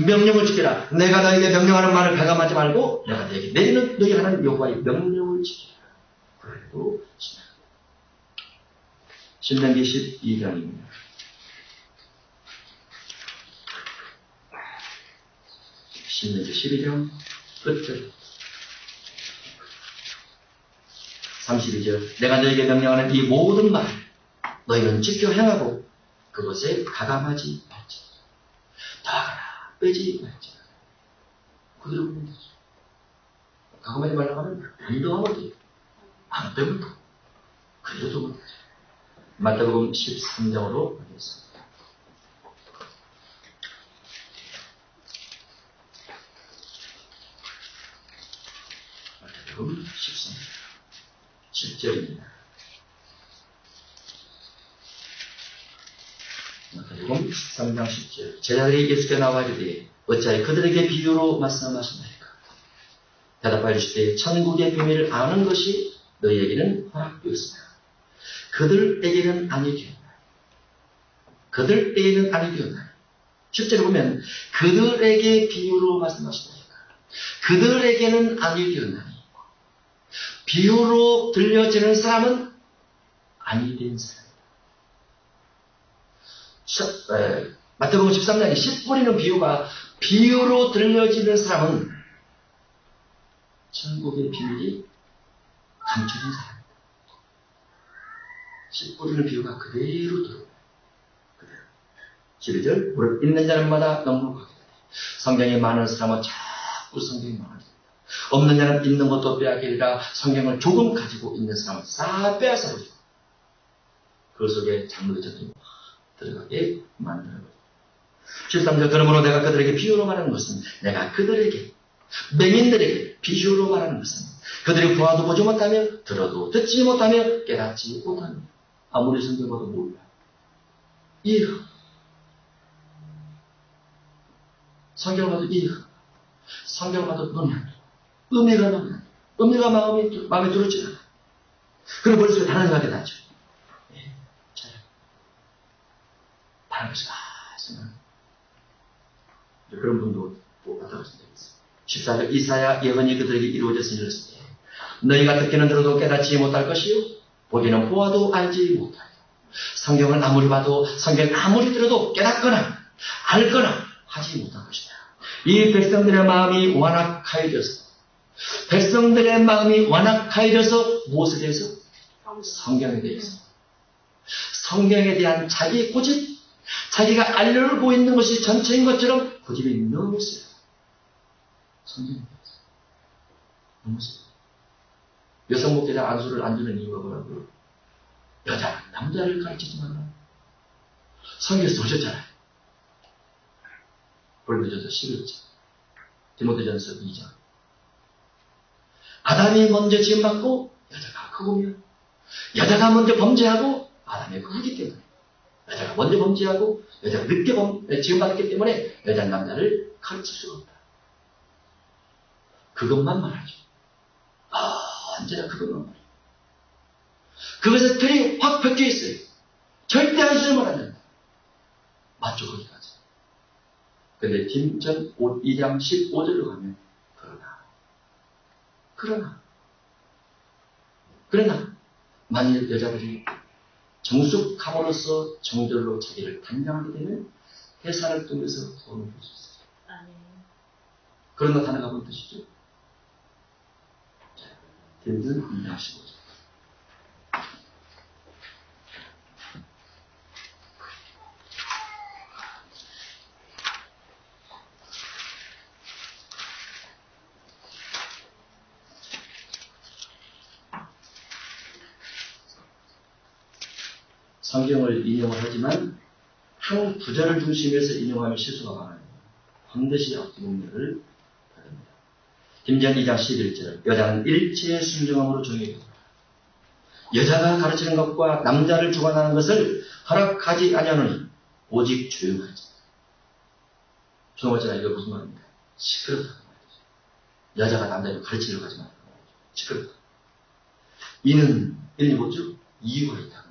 명령을 지키라. 내가 너에게 명령하는 말을 가감하지 말고 내가 너에게 내리는 너희 하나님 여호와의 명령을 지키라. 그래도 신명기 12장입니다. 신명기 12장 끝절 32절 내가 너에게 명령하는 이 모든 말 너희는 지켜 행하고 그것에 가감하지 말지어다. 나아가라 빼지 말지어다. 그대로 보면 되죠. 가감하지 말라고 하면 변동하면 돼요. 안 빼면 돼. 그대로 두면 되죠. 마태복음 13장으로 가겠습니다. 10절입니다. 마태복음 13장 10절. 제자들이 예수께 나와 이르되 어찌하여 그들에게 비유로 말씀하셨나이까? 대답하여 주시되 천국의 비밀을 아는 것이 너희에게는 허락되었으나 그들에게는 아니되었나니. 그들에게는 아니되었나니. 10절에 보면 그들에게 비유로 말씀하셨나이까? 그들에게는 아니되었나니. 비유로 들려지는 사람은 아니된 사람이다. 마태복음 13장에 씨 뿌리는 비유가 비유로 들려지는 사람은 천국의 비밀이 감춰진 사람이다. 씨 뿌리는 비유가 그대로 들어오요. 그대로. 12절 무릇 있는 자는마다 넉넉하게 성경이 많은 사람은 자꾸 성경이 많아집니다. 없는 자는 있는 것도 빼앗기리라. 성경을 조금 가지고 있는 사람은 싹 빼앗아 버리고 그 속에 장로의 전통이 들어가게 만드는 거죠. 13절 그러므로 내가 그들에게 비유로 말하는 것은 내가 그들에게 맹인들에게 비유로 말하는 것은 그들이 보아도 보지 못하며 들어도 듣지 못하며 깨닫지 못하며 아무리 성경 봐도 몰라. 이해가 성경을 봐도 이해가 성경을 봐도 눈이 안 돼. 의미가 너무 안 돼. 의미가 마음에 들었지 않아. 그리고 머릿속에 다른 생각이 나죠. 다른 것이 있으면 그런 분도 왔다고 생각했어요. 14절 이사야 예언이 그들에게 이루어졌으니 이랬을 때 너희가 듣기는 들어도 깨닫지 못할 것이요 보기는 보아도 알지 못하여 성경을 아무리 봐도 성경을 아무리 들어도 깨닫거나 알거나 하지 못할 것이다. 이 백성들의 마음이 완악하여져서 백성들의 마음이 완악하여져서 무엇에 대해서? 성경에 대해서 성경에 대한 자기 고집 자기가 알려고 있는 것이 전체인 것처럼 고집이 너무 세요. 성경에 대해서 너무 세요. 여성 목회자 안수를 안 주는 이유가 뭐라고요? 여자는 남자를 가르치지 말라. 성경에서 오셨잖아요. 골로새서 11장 디모데전서 2장 아담이 먼저 지음받고 여자가 크고며 여자가 먼저 범죄하고 아담의 그 후기 때문에 여자가 먼저 범죄하고 여자가 늦게 지음받았기 때문에 여자는 남자를 가르칠 수가 없다. 그것만 말하죠. 언제나 그것만 말해요. 그것에 틀이 확 박혀 있어요. 절대 안수를 안 된다. 맞죠, 거기까지. 근데 김전 2장 15절로 가면 그러나 만일 여자들이 정숙함으로써 정절로 자기를 단장하게 되면 회사를 통해서 도움을 줄 수 있어요. 그러나 단어가 뭔 뜻이죠? 김전 2장 15절. 성경을 인용을 하지만 한 구절을 중심에서 인용하면 실수가 많아요. 반드시 앞뒤문맥을 받습니다. 김전 2장 11절 여자는 일체의 순종함으로 종이고 여자가 가르치는 것과 남자를 주관하는 것을 허락하지 아니하노니 오직 조용하지. 조용하잖아요. 이거 무슨 말입니까? 시끄럽다는 말이죠. 여자가 남자를 가르치려고 하지 말라는 말이죠. 시끄럽다. 이는 뭐죠? 이유가 있다.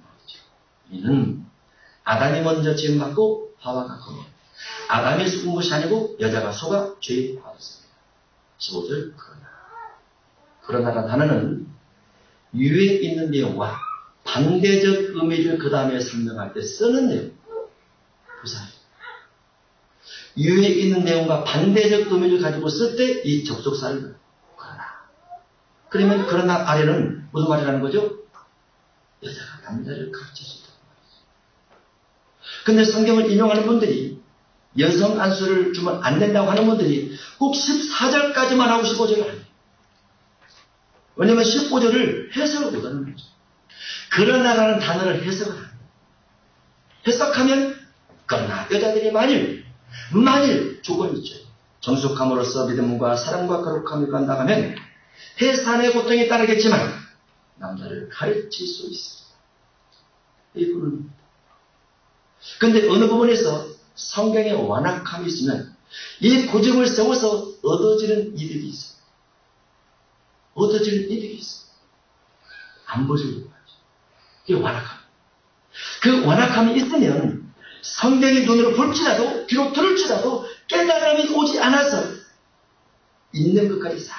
이는 아담이 먼저 지음받고 하와가 거며 아담이 속은 것이 아니고 여자가 속아 죄에 빠졌습니다. 15절 그러나라는 단어는 위에 있는 내용과 반대적 의미를 그 다음에 설명할 때 쓰는 내용 부사예요. 위에 있는 내용과 반대적 의미를 가지고 쓸 때 이 접속사를 그러나 아래는 무슨 말이라는 거죠? 여자가 남자를 가르칠 수 있다. 근데 성경을 인용하는 분들이 여성 안수를 주면 안 된다고 하는 분들이 꼭 14절까지만 하고 15절을 안 해요. 왜냐하면 15절을 해석을 못하는 거죠. 그러나라는 단어를 해석을 안 해요. 해석하면 그러나 여자들이 만일 조건이 있죠. 정숙함으로써 믿음과 사랑과 거룩함이 간다면 해산의 고통이 따르겠지만 남자를 가르칠 수 있습니다. 이 부분입니다. 그런데 어느 부분에서 성경에 완악함이 있으면 이 고집을 세워서 얻어지는 이득이 있어요. 얻어지는 이득이 있어요. 안 보여주는 거죠. 그게 완악함. 그 완악함이 있으면 성경의 눈으로 볼지라도, 귀로 들을지라도 깨달음이 오지 않아서 있는 것까지 싹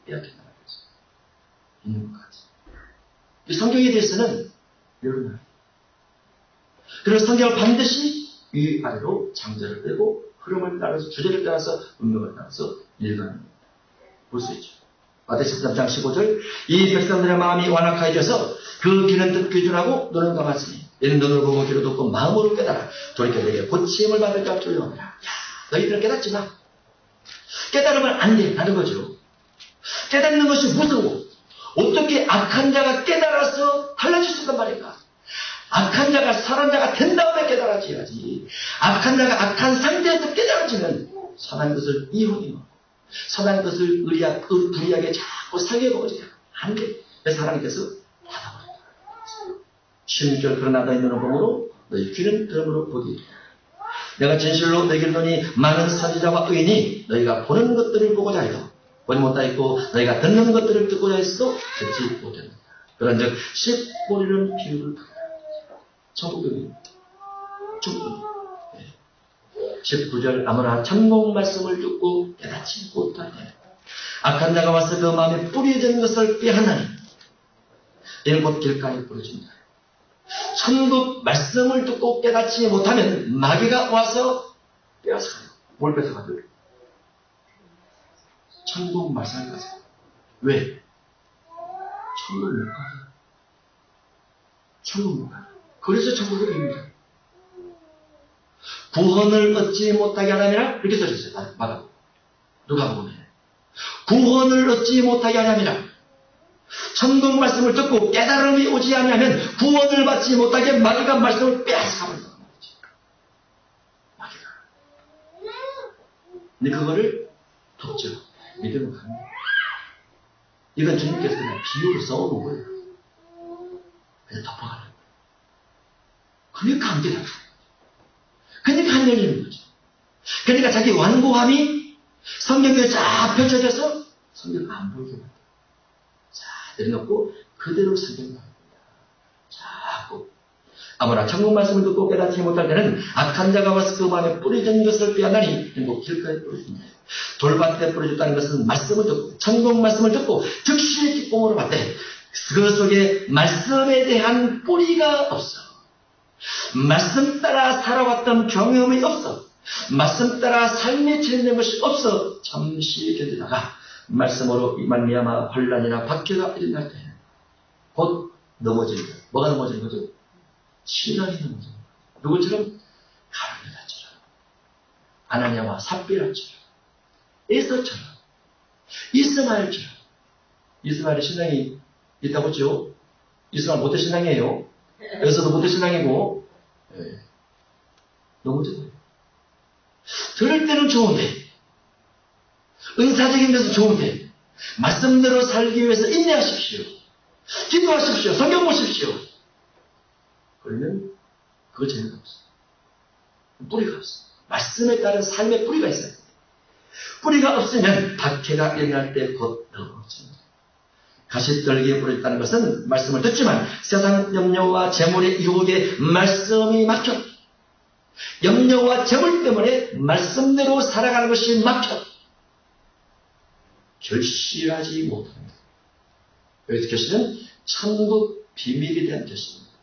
빼앗긴단 말이죠. 있는 것까지. 이 성경에 대해서는 이런 말. 그래서 성경을 반드시 위아래로 장자를 빼고 흐름을 따라서, 주제를 따라서, 운명을 따라서 읽어내는 겁니다. 볼 수 있죠. 마태복음 13장 15절, 이 백성들의 마음이 완악하여져서 그 귀는 듣고 귀준하고 눈은 감았으니 이는 눈을 보고 귀로 듣고 마음으로 깨달아 돌이켜 내게 고침을 받을까 두려워하라. 너희들은 깨닫지 마. 깨달으면 안 돼. 하는 거죠. 깨닫는 것이 무서워. 어떻게 악한 자가 깨달아서 달라질 수 있단 말인가? 악한 자가 선한 자가 된 다음에 깨달아져야지. 악한 자가 악한 상태에서 깨달아지면 선한 것을 이혼이요. 선한 것을 불의하게 자꾸 사귀어보지. 안 돼. 그래서 하나님께서 닫아버린다. 16절 그러나 너희 눈을 보므로 너희 귀는 들음으로 보기. 내가 진실로 너희에게 이르노니 많은 선지자와 의인이 너희가 보는 것들을 보고자 해도 보지 못하였고 너희가 듣는 것들을 듣고자 했어도 듣지 못했다. 그런즉 십 보리는 비유를 크다. 천국입니다. 천국입니다. 19절 아무나 천국 말씀을 듣고 깨닫지 못하네. 악한 자가 와서 그 마음에 뿌려진 것을 빼앗나니 이는 곧 길가에 뿌려진다. 천국 말씀을 듣고 깨닫지 못하면 마귀가 와서 빼앗아가요. 뭘 뺏어가요? 천국 말씀을 뺏어가요. 왜? 천국 못 가요. 천국 못 가요. 그래서 천국이 됩니다. 구원을 얻지 못하게 하려면 이렇게 써졌어요. 맞아. 누가 보면 구원을 얻지 못하게 하려면 천국 말씀을 듣고 깨달음이 오지 않으면 구원을 받지 못하게 마귀가 말씀을 빼앗아버린다는 말이죠. 마귀가. 근데 그거를 돕죠. 믿음을 합니다. 이건 주님께서 그냥 비유로 써오는 거예요. 그냥 덮어가는 거예요. 그러니까 안 깨달아요. 그러니까 안 열리는 거죠. 그러니까 자기 완고함이 성경에 쫙 펼쳐져서 성경을 안 보이게 만들어요. 자, 내려놓고 그대로 성경을 합니다. 자꾸. 아무나 천국 말씀을 듣고 깨닫지 못할 때는 악한 자가 와서 그 마음에 뿌려진 것을 빼앗나니 행복 길가에 뿌려진다. 돌밭에 뿌려졌다는 것은 말씀을 듣고 천국 말씀을 듣고 즉시 기쁨으로 받되 그 속에 말씀에 대한 뿌리가 없어. 말씀 따라 살아왔던 경험이 없어. 말씀 따라 삶에 지는 것이 없어. 잠시 견디다가 말씀으로 말미암아 혼란이나 박해가 일어날 때 곧 넘어진다. 뭐가 넘어지는 거죠? 신앙이 넘어지는 거죠. 누구처럼? 가룟유다처럼, 아나니아와 삽비라처럼, 에서처럼, 이스마엘처럼. 이스마엘의 신앙이 있다고 했죠? 이스마엘 모태 신앙이에요. 여기서도 모태 신앙이고, 넘어져요. 들을 때는 좋은데, 은사적인 데서 좋은데, 말씀대로 살기 위해서 인내하십시오. 기도하십시오. 성경 보십시오. 그러면 그거 재미가 없어요. 뿌리가 없어요. 말씀에 따른 삶의 뿌리가 있어요. 뿌리가 없으면 박해가 일어날 때 곧 넘어집니다. 가시떨기에 뿌려있다는 것은 말씀을 듣지만 세상 염려와 재물의 유혹에 말씀이 막혀. 염려와 재물 때문에 말씀대로 살아가는 것이 막혀. 결실하지 못합니다. 여기서 결실은 천국 비밀에 대한 결실입니다.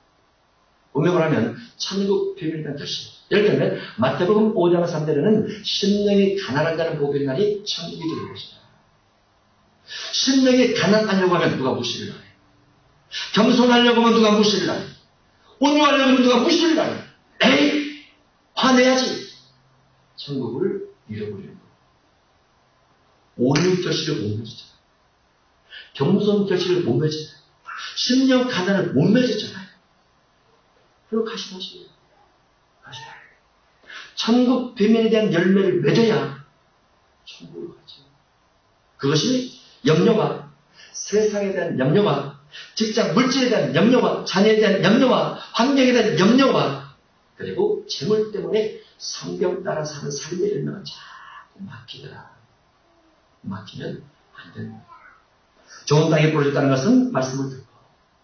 운명을 하면 천국 비밀에 대한 결실. 예를 들면 마태복음 5장 3절에는 심령이 가난한 자는 복이 날이 천국이 되는 것이다. 심령이 가난하려고 하면 누가 무시를 하네. 겸손하려고 하면 누가 무시를 하네. 온유하려고 하면 누가 무시를 하네. 에이! 화내야지. 천국을 잃어버리는 거예요. 온유 결실을 못 맺었잖아요. 겸손 결실을 못 맺었잖아요. 심령 가난을 못 맺었잖아요. 그리고 가시마시에요. 가시마. 천국 비밀에 대한 열매를 맺어야 천국으로 가죠. 그것이 염려와 세상에 대한 염려와 직장, 물질에 대한 염려와 자녀에 대한 염려와 환경에 대한 염려와 그리고 재물 때문에 성경 따라 사는 삶의 열매가 자꾸 막히더라. 막히면 안 됩니다. 좋은 땅에 뿌려졌다는 것은 말씀을 듣고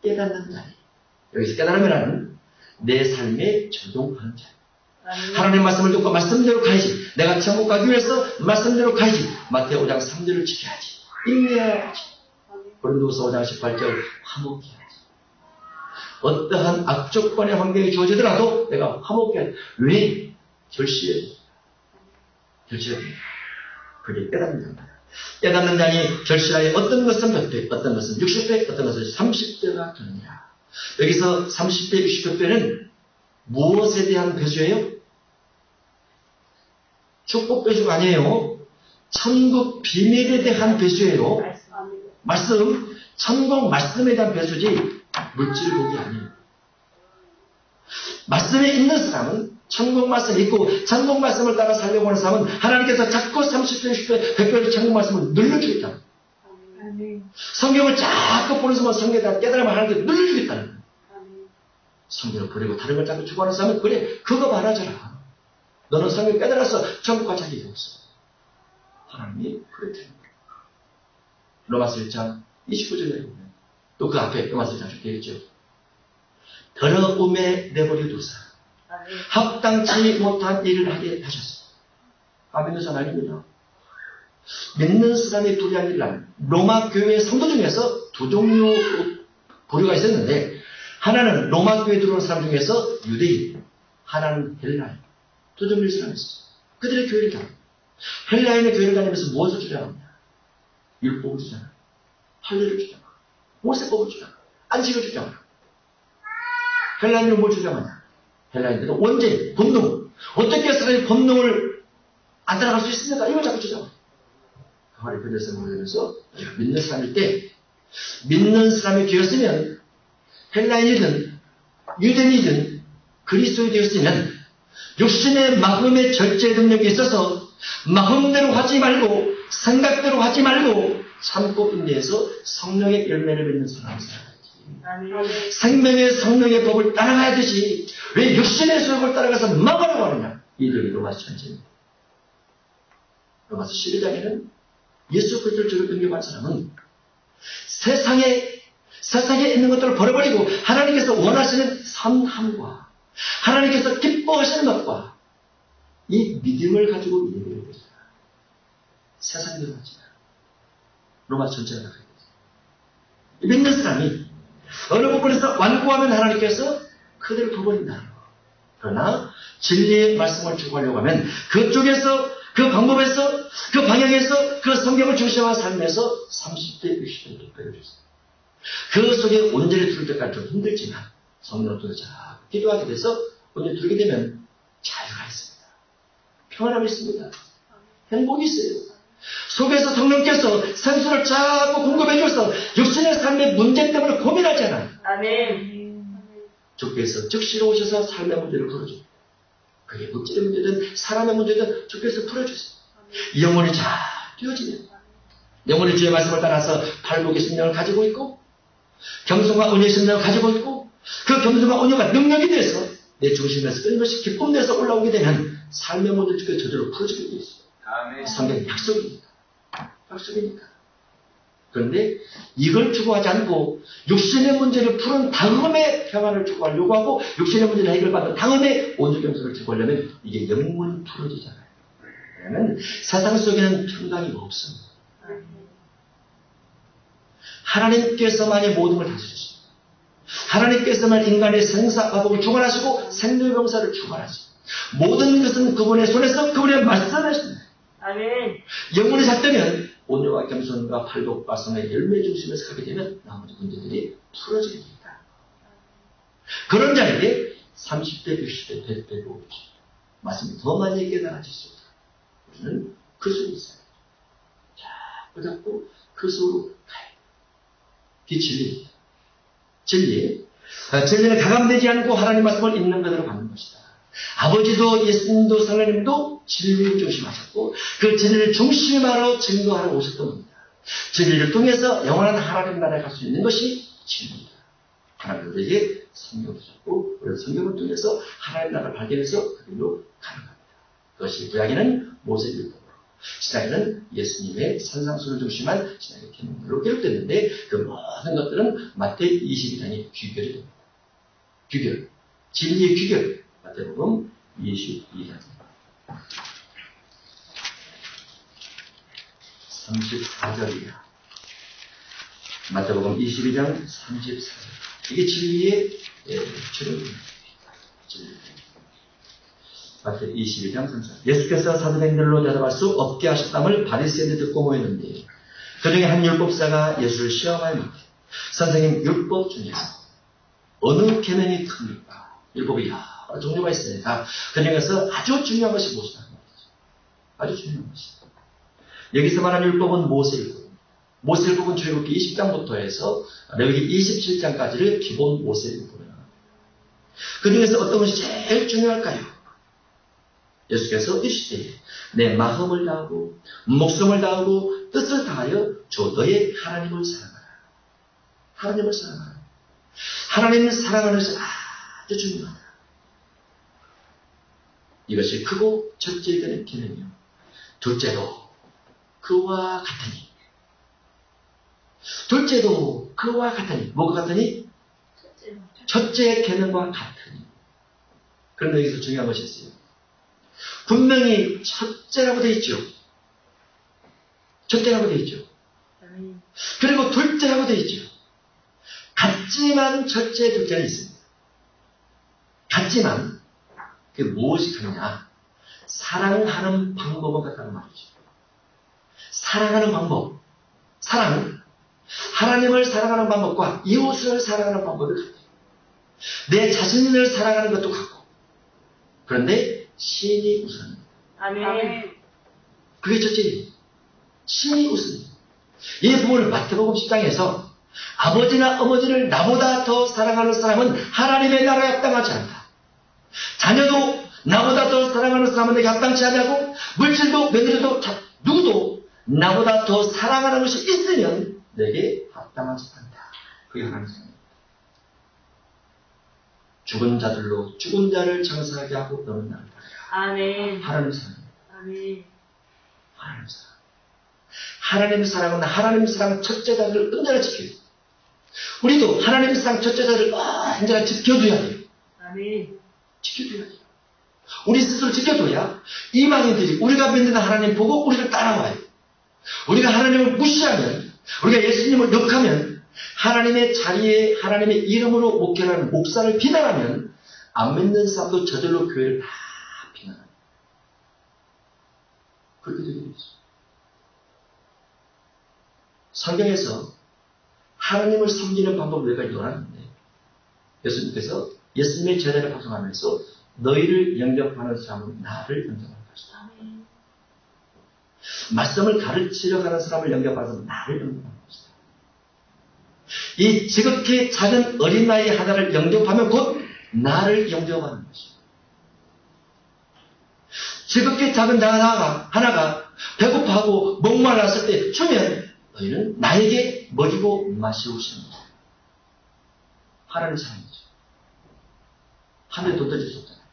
깨닫는 자리. 여기서 깨달음이라는 내 삶에 적용하는 자리. 하나님의 말씀을 듣고 말씀대로 가야지. 내가 천국 가기 위해서 말씀대로 가야지. 마태오 5장 3절을 지켜야지. 인내해야지. 고린도후서 5장 18절 화목해야지. 어떠한 악조건의 환경이 주어지더라도 내가 화목해야지. 왜? 결실해야 됩니다. 결실해야 됩니다. 그게 깨닫는 겁니다. 깨닫는 자니 결실하여 어떤 것은 100배, 어떤 것은 60배, 어떤 것은 30배가 되느니라. 여기서 30배, 60배는 무엇에 대한 배수예요? 축복 배수가 아니에요. 천국 비밀에 대한 배수예요. 말씀, 천국 말씀에 대한 배수지 물질 복이 아니에요. 말씀에 있는 사람은 천국 말씀 있고 천국 말씀을 따라 살려고 하는 사람은 하나님께서 자꾸 30배, 60배, 100배로 천국 말씀을 늘려주겠다. 성경을 자꾸 보면서 성경에 대한 깨달음을 하나님께 늘려주겠다는 거예요. 성경을 버리고 다른 걸 자꾸 추구하는 사람은 그래 그거 말하잖아. 너는 성경 깨달아서 천국 갈 자격이 없어. 하나님이 그랬다는 거예요. 로마서 1장 29절에 보면 또 그 앞에 로마서 1장 적혀 있죠. 더러움에 내버려 두사 합당치 못한 일을 하게 하셨어. 믿는 사람 아닙니다. 믿는 사람이 두려운 일은 로마 교회 성도 중에서 두 종류 부류가 있었는데 하나는 로마 교회에 들어온 사람 중에서 유대인, 하나는 헬라인. 두 종류의 사람이 있었어. 그들의 교회를 다녀. 헬라인의 교회를 다니면서 무엇을 주장하냐? 율법을 주장하고 할례를 주장하고 모세법을 주장하고 안식을 주장하고 헬라인들은 뭘 주장하냐? 헬라인들은 원죄, 본능. 어떻게 사람이 본능을 안 따라갈 수 있습니까? 이걸 자꾸 주장해. 가만히 그래서 보면서 믿는 사람일 때 믿는 사람이 되었으면 헬라인이든 유대인이든 그리스도인이 되었으면 육신의 마음의 절제 능력이 있어서 마음대로 하지 말고 생각대로 하지 말고 참고 인내해서 성령의 열매를 맺는 사람이 살아야지. 생명의 성령의 법을 따라가야 되지. 왜 육신의 소욕을 따라가서 막으려고 하느냐. 이들이 로마서 전체입니다. 로마서 12장에는 예수 그리스도를 주로 영접한 사람은 세상에 있는 것들을 버려버리고 하나님께서 원하시는 선함과 하나님께서 기뻐하시는 것과 이 믿음을 가지고 예배를 드립니다. 세상대로 하지 마. 로마서 전체가 나가야 되죠. 믿는 사람이 어느 부분에서 완고하면 하나님께서 그대로 둬버린다. 그러나 진리의 말씀을 추구하려고 하면 그쪽에서 그 방법에서 그 방향에서 그 성경을 중심화 삶에서 30대 60대 높여를 줬어요. 그 속에 온전히 들을 때까지 좀 힘들지만 성령을 통해서 자꾸 기도하게 돼서 온전히 들게 되면 자유가 있습니다. 평안함이 있습니다. 행복이 있어요. 속에서 성령께서 생수를 자꾸 공급해 줘서 육신의 삶의 문제 때문에 고민하잖아요. 아멘. 주께서 즉시로 오셔서 삶의 문제를 풀어줍니다. 그게 물질의 문제든 사람의 문제든 주께서 풀어주세요. 영혼이 잘 뛰어지면 영혼이 주의 말씀을 따라서 발목의 심령을 가지고 있고 겸손과 온유의 심령을 가지고 있고 그 겸손과 온유가 능력이 돼서 내 중심에서 끊임없이 기쁨 내서 올라오게 되면 삶의 문제를 주께서 저절로 풀어주게 되어 있어요. 성경은 약속입니다. 약속이니까. 그런데 이걸 추구하지 않고 육신의 문제를 푸는 다음에 평안을 추구하려고 하고 육신의 문제를 해결받은 다음에 온유경선을 추구하려면 이게 영문이 풀어지잖아요. 왜냐하면 세상 속에는 평강이 없습니다. 하나님께서만이 모든 걸 다스리십니다. 하나님께서만 인간의 생사화복을 주관하시고 생로병사를 주관하시고 모든 것은 그분의 손에서 그분의 말씀에 있습니다. 아멘. 영혼이 샀다면 온유와 겸손과 팔복과 성의 열매 중심에서 가게 되면 나머지 문제들이 풀어지게 됩니다. 그런 자에게 30대, 60대, 100대, 50대 말씀이 더 많이 깨달아질 수 있다. 우리는 그 속에 있어요. 자, 붙잡고 그 속으로 가요. 그게 진리입니다. 진리는 가감되지 않고 하나님 말씀을 있는 그대로 받는 것이다. 아버지도 예수님도 성령님도 진리를 중심하셨고 그 진리를 중심하러 증거하러 오셨던 겁니다. 진리를 통해서 영원한 하나님 나라에 갈 수 있는 것이 진리입니다. 하나님 우리에게 성경을 주셨고 우리는 성경을 통해서 하나님 나라를 발견해서 그리로 가는 겁니다. 그것이 구약에는 모세율법으로, 신약에는 예수님의 산상수를 중심한 신약의 계명들로 기록됐는데 그 모든 것들은 마태복음 22장의 귀결이 됩니다. 귀결, 진리의 귀결, 마태복음 22장입니다. 34절이야. 마태복음 22장 34절. 이게 진리의 출입입니다. 마태 22장 34절. 예수께서 사도행전로 대답할 수 없게 하셨다을 바리새인들이 듣고 모였는데 그 중에 한 율법사가 예수를 시험하여 묻되 선생님, 율법 중에서 어느 계명이 큽니까? 율법이 여러 종류가 있으니까 그 중에서 아주 중요한 것이 무엇이다? 아주 중요한 것이다. 여기서 말하는 율법은 모세율법. 모세율법은 출애굽기 20장부터 해서 레위기 27장까지를 기본 모세율법이라고 합니다. 그 중에서 어떤 것이 제일 중요할까요? 예수께서 이르시되 내 마음을 다하고 목숨을 다하고 뜻을 다하여 주 너의 하나님을 사랑하라. 하나님을 사랑하라. 하나님을 사랑하는 것이 아주 중요하다. 이것이 크고 첫째 되는 계명이요. 둘째로 그와 같으니. 둘째도 그와 같으니. 뭐가 같으니? 첫째 계명과 같으니. 그런데 여기서 중요한 것이 있어요. 분명히 첫째라고 되어 있죠. 첫째라고 되어 있죠. 그리고 둘째라고 되어 있죠. 같지만 첫째, 둘째는 있습니다. 같지만 그게 무엇이 다르냐? 사랑하는 방법은 같다는 말이죠. 사랑하는 방법. 사랑은 하나님을 사랑하는 방법과 이웃을 사랑하는 방법이 같아요. 내 자신을 사랑하는 것도 같고. 그런데 신이 우선입니다. 아멘. 그게 첫째예요. 신이 우선입니다. 이 부분을 마태복음 10장에서 아버지나 어머니를 나보다 더 사랑하는 사람은 하나님의 나라에 합당하지 않다. 자녀도 나보다 더 사랑하는 사람은 내게 합당치 않냐고, 물질도 며느리도 누구도 나보다 더 사랑하는 것이 있으면 내게 합당하지 않다. 그게 하나님의 사랑입니다. 죽은 자들로 죽은 자를 장사하게 하고 너는 나를 따르라. 아멘. 하나님의 사랑입니다. 아멘. 하나님의 사랑. 하나님의 사랑은 하나님의 사랑 첫째 자들을 언제나 지켜야 돼요. 우리도 하나님의 사랑 첫째 자들을 언제나 지켜줘야 돼요. 아멘. 지켜줘야 돼요. 우리 스스로 지켜줘야 이방인들이 우리가 믿는 하나님 보고 우리를 따라와요. 우리가 하나님을 무시하면, 우리가 예수님을 욕하면, 하나님의 자리에 하나님의 이름으로 목회하는 목사를 비난하면 안 믿는 사람도 저절로 교회를 다 비난합니다. 그렇게 되게 되죠. 성경에서 하나님을 섬기는 방법을 우리가 요하는데 예수님께서 예수님의 제자를 파송하면서 너희를 영접하는 사람은 나를 영접하는 것이다. 말씀을 가르치려 가는 사람을 영접하는 사람은 나를 영접하는 것이다. 이 지극히 작은 어린 나이 하나를 영접하면 곧 나를 영접하는 것이다. 지극히 작은 자 하나가 배고파하고 목말랐을 때 주면 너희는 나에게 먹이고 마시우시는 거다. 하나님 사랑이죠. 하늘에 돈 던질 수 없잖아요.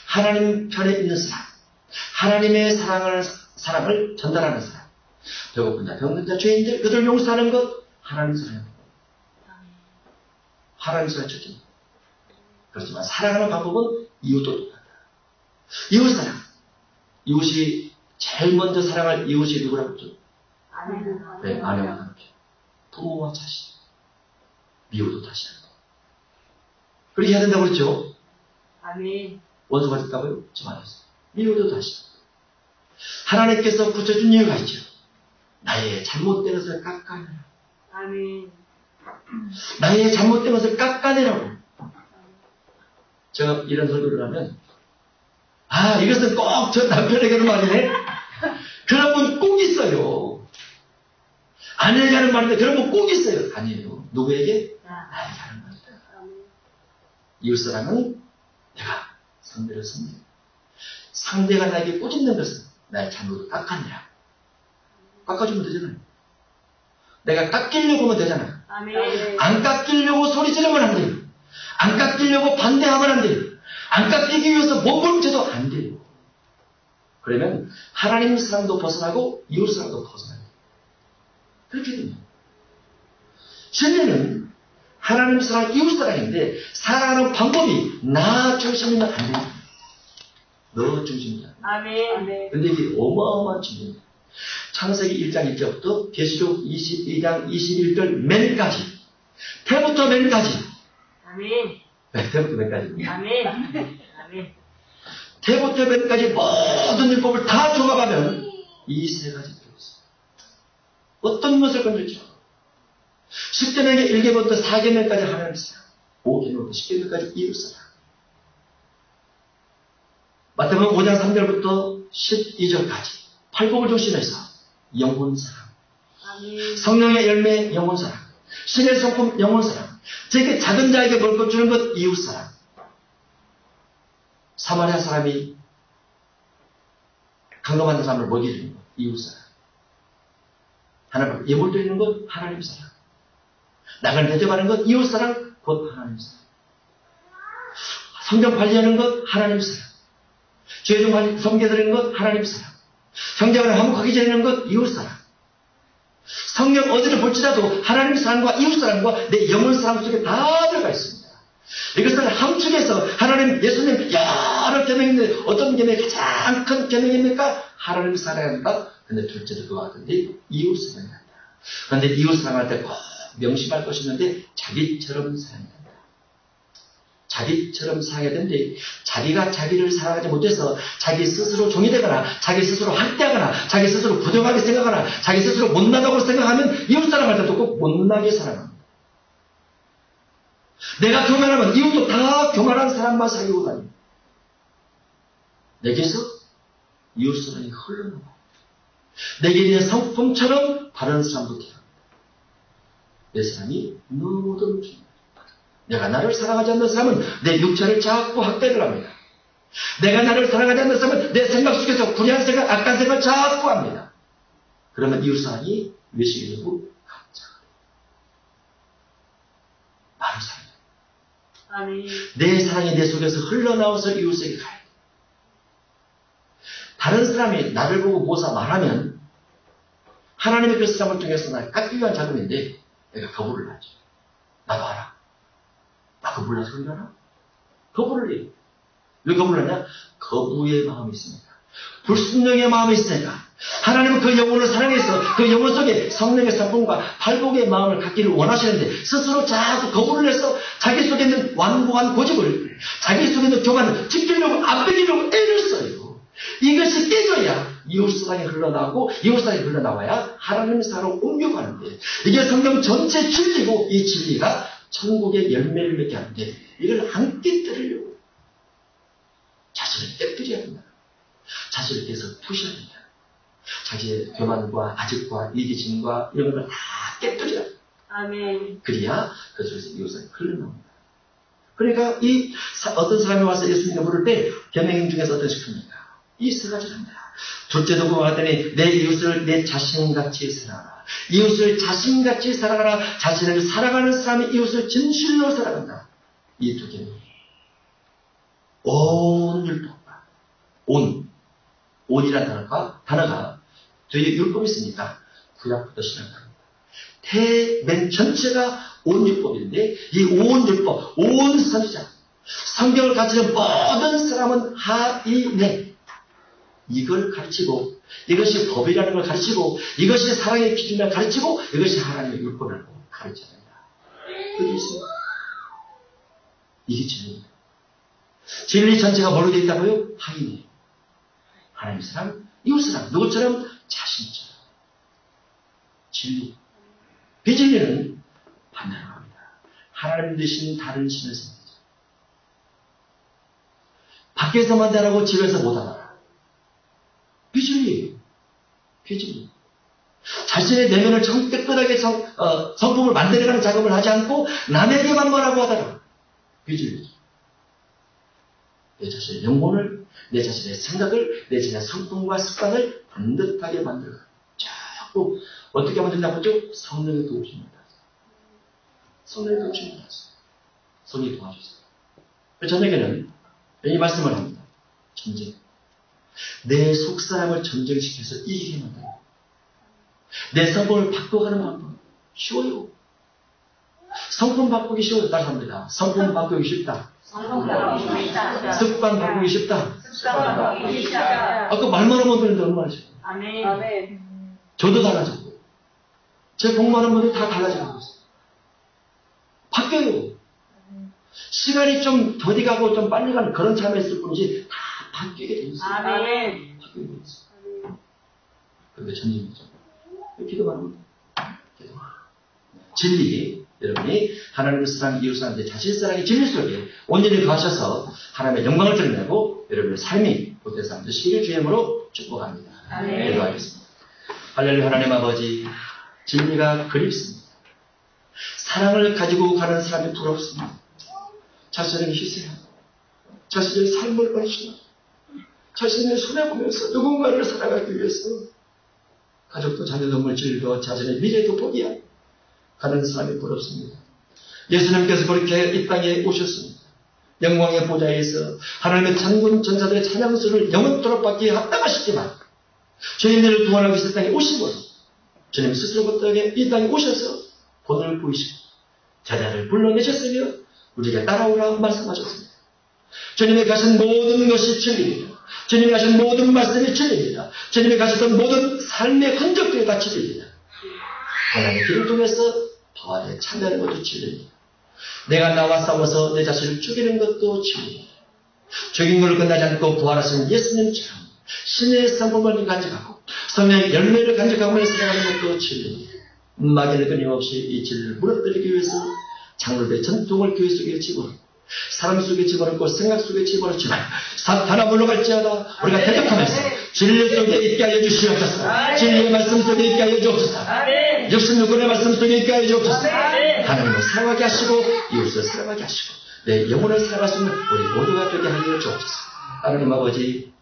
하나님 편에 있는 사람, 하나님의 사랑을 전달하는 사람, 배고픈 자, 병든 자, 죄인들, 그들 용서하는 것, 하나님 사랑입니다. 하나님 사랑이 첫째입니다. 그렇지만 사랑하는 방법은 이웃도 똑같다. 이웃 사랑. 이웃이 제일 먼저 사랑할 이웃이 누구라고 그러죠? 네, 아내와 남편, 부모와 자식, 미워도 다시 한다. 그렇게 해야 된다고 그랬죠? 아멘. 원수가 됐다고요? 좀 알았어요. 미워도 다시 한다. 하나님께서 붙여준 이유가 있죠. 나의 잘못된 것을 깎아내라. 아멘. 나의 잘못된 것을 깎아내라고. 제가 이런 설교를 하면, 이것은 꼭 저 남편에게는 말이네. 그런 분 꼭 있어요. 아내에게 하는 말인데 그런 분 꼭 있어요. 아니에요. 누구에게? 나에게 하는 말이다. 이웃사랑은 내가 상대를 섬기고 상대가 나에게 꾸짖는 것은 나의 잘못을 깎아내라. 깎아주면 되잖아요. 내가 깎이려고 하면 되잖아요. 아멘. 안 깎이려고 소리 지르면 안 돼요. 안 깎이려고 반대하면 안 돼요. 안 깎이기 위해서 몸부림쳐도 안 돼요. 그러면 하나님 사랑도 벗어나고 이웃 사랑도 벗어나요. 그렇게 됩니다. 진리는 하나님 사랑, 이웃 사랑인데 살아가는 방법이 나 중심이면 안 됩니다. 너 중심이야. 아멘. 근데 이게 어마어마한 진리입니다. 창세기 1장 1절부터 계시록 22장 21절 맨까지, 태부터 맨까지. 아멘. 네, 태부터 맨까지. 아멘. 아멘. 태부터 맨까지 모든 율법을 다 종합하면 이 세 가지 들어있어요. 어떤 것을 건들지 않아요. 10계명의 1계부터 4계명까지 하나님 사랑, 5계명부터 10계명까지 이웃 사랑. 마태복음 5장 3절부터 12절까지 팔복을 중심해서 영혼 사랑, 아멘. 성령의 열매 영혼 사랑, 신의 성품 영혼 사랑, 제게 작은 자에게 먹을 것 주는 것 이웃 사랑. 사마리아 사람이 강동한 사람을 먹이주는 것 이웃 사랑. 하나님 예물 드리는 것 하나님 사랑. 나를 대접하는 것 이웃 사랑 곧 하나님 사랑. 성경 관리하는 것 하나님 사랑. 죄좀 섬겨드리는 것 하나님 사랑. 형제간에 화목하게 지내는 것 이웃 사랑. 성경 어디를 볼지라도 하나님 사랑과 이웃 사랑과 내 영혼 사랑 속에 다 들어가 있습니다. 이것을 함축해서 하나님, 예수님 여러 계명인데 어떤 계명이 가장 큰 계명입니까? 하나님 사랑한다. 근데 둘째도 그와 같은데 이웃 사랑한다. 그런데 이웃 사랑할 때 꼭 명심할 것이 있는데 자기처럼 사랑해야 된다. 자기처럼 사랑해야 되는데 자기가 자기를 사랑하지 못해서 자기 스스로 종이 되거나 자기 스스로 학대하거나 자기 스스로 부정하게 생각하거나 자기 스스로 못나다고 생각하면 이웃 사랑할 때도 꼭 못나게 사랑합니다. 내가 교만하면 이웃도 다 교만한 사람만 사귀고 다닙니다. 내게서 이웃 사랑이 흘러나와요. 내게 있는 성품처럼 다른 사람도 기합니다. 내 사랑이 너무도 중요합니다. 내가 나를 사랑하지 않는 사람은 내 육체를 자꾸 학대를 합니다. 내가 나를 사랑하지 않는 사람은 내 생각 속에서 불의한 생각, 악한 생각을 자꾸 합니다. 그러면 이웃사랑이 외식이 되고 감사가 돼요. 나를 사랑해. 아멘. 내 사랑이 내 속에서 흘러나와서 이웃에게 가야 돼. 다른 사람이 나를 보고 뭐사 말하면 하나님의 그 사람을 통해서 나를 깎기 위한 자금인데 내가 거부를 하죠. 나도 알아. 나 거부를 해서 그러나? 거부를 해요. 왜 거부를 하냐? 거부의 마음이 있으니까. 불순종의 마음이 있으니까. 하나님은 그 영혼을 사랑해서 그 영혼 속에 성령의 성품과 팔복의 마음을 갖기를 원하시는데 스스로 자꾸 거부를 해서 자기 속에 있는 완고한 고집을 자기 속에 있는 교만을 지키려고 안 빼기려고 애를 써요. 이것이 깨져야 이웃사랑이 흘러나오고 이웃사랑이 흘러나와야 하나님의 사랑으로 옮겨가는데 이게 성경 전체 진리고 이 진리가 천국의 열매를 맺게 하는데 이걸 안 깨뜨리려고 자신을 깨뜨려야 된다. 자신을 깨서 부셔야 된다. 자기의 교만과 아집과 이기심과 이런 걸 다 깨뜨려야 된다. 아멘. 그래야 그 속에서 이웃사랑이 흘러나옵니다. 그러니까 어떤 사람이 와서 예수님을 부를 때 계명 중에서 어떤 식입니까? 이 세 가지를 합니다. 둘째도 그와 같더니 내 이웃을 내 자신같이 사랑하라. 이웃을 자신같이 사랑하라. 자신을 사랑하는 사람이 이웃을 진실로 사랑한다. 이 두 개는 온 율법과 온이라는 단어가 뒤에 율법이 있으니까 구약부터 시작합니다. 맨 전체가 온 율법인데 이 온 율법, 온 선지자, 성경을 가르치는 모든 사람은 하이네. 이걸 가르치고 이것이 법이라는 걸 가르치고 이것이 사랑의 기준이라는 걸 가르치고 이것이 하나님의 율법이라는 걸 가르쳐야 된다. 그게 있습니다. 이게 진리입니다. 진리 전체가 뭘로 되어 있다고요? 하이네. 하나님 사랑, 이웃 사랑, 누구처럼? 자신처럼. 진리. 비진리는 반대로 합니다. 하나님 대신 다른 신을 섬기죠. 밖에서만 잘하고 집에서 못하라. 비진리예요. 비진리. 자신의 내면을 깨끗하게 성품을 만들어가는 작업을 하지 않고 남에게만 뭐라고 하더라. 비진리죠. 내 자신의 영혼을, 내 자신의 생각을, 내 자신의 성품과 습관을 반듯하게 만들어가. 자꾸 어떻게 만든다고 하죠? 성령의 도우심입니다. 성령의 도우심을 받았어요. 성령이 도와줬어요. 저녁에는 이 말씀을 합니다. 전쟁. 내 속사람을 전쟁시켜서 이기게 만든다. 내 성품을 바꿔가는 방법 쉬워요. 성품 바꾸기 쉬워요. 따라 합니다. 성품 바꾸기 쉽다. 습관 바꾸기 쉽다. 아까 말만 하면 되는데 얼마나 쉽다. 아멘. 저도 달라졌고 제 공부하는 분들 다 달라지고 있어요. 바뀌어요. 시간이 좀 더디 가고 좀 빨리 가는 그런 참에 있을 뿐이지 다 바뀌게 돼 있어요. 아멘. 바뀌게 돼 있어요. 그런데 전쟁이죠. 기도만 합니다. 기도만. 진리, 여러분이 하나님의 사랑, 이웃 사랑인데 자신 사랑의 진리 속에 온전히 거하셔서 하나님의 영광을 드러내고 여러분의 삶이 복된 삶 되시기를 주임으로 축복합니다. 아멘. 기도하겠습니다. 할렐루야. 하나님 아버지, 진리가 그립습니다. 사랑을 가지고 가는 사람이 부럽습니다. 자신을 희생하고 자신의 삶을 걸치고 자신의 손해보면서 누군가를 살아가기 위해서 가족도 자녀도 물질도 자신의 미래도 포기하고 가는 사람이 부럽습니다. 예수님께서 그렇게 이 땅에 오셨습니다. 영광의 보좌에서 하나님의 천군 천사들의 찬양수를 영원토록 받기에 합당하시지만 죄인들을 구원하기 위해서 이 땅에 오신 것은 주님 스스로부터 이 땅에 오셔서 본을 보이시고 제자를 불러내셨으며 우리에게 따라오라 말씀하셨습니다. 주님이 가신 모든 것이 진리입니다. 주님이 가신 모든 말씀이 진리입니다. 주님이 가셨던 모든 삶의 흔적들이 다 진리입니다. 하나님의 길을 통해서 부활에 참여하는 것도 진리입니다. 내가 나와 싸워서 내 자신을 죽이는 것도 진리입니다. 죽인 것을 끝나지 않고 부활하신 예수님처럼 신의 성품을 간직하고 성령의 열매를 간직하며 살아가는 것도 진리입니다. 마귀는 끊임없이 이 진리를 무너뜨리기 위해서 장로들의 전통을 교회 속에 집어넣고 사람 속에 집어넣고 생각 속에 집어넣지만 사탄아 물러갈지어다 우리가 대적하면서 진리 속에 있게 하여 주시옵소서. 진리의 말씀 속에 있게 하여 주옵소서. 66권의 말씀 속에 있게 하여 주옵소서. 하나님을 사랑하게 하시고 이웃을 사랑하게 하시고 내 영혼을 사랑할 수 있는 우리 모두가 되게 하여 주옵소서. 하나님 아버지,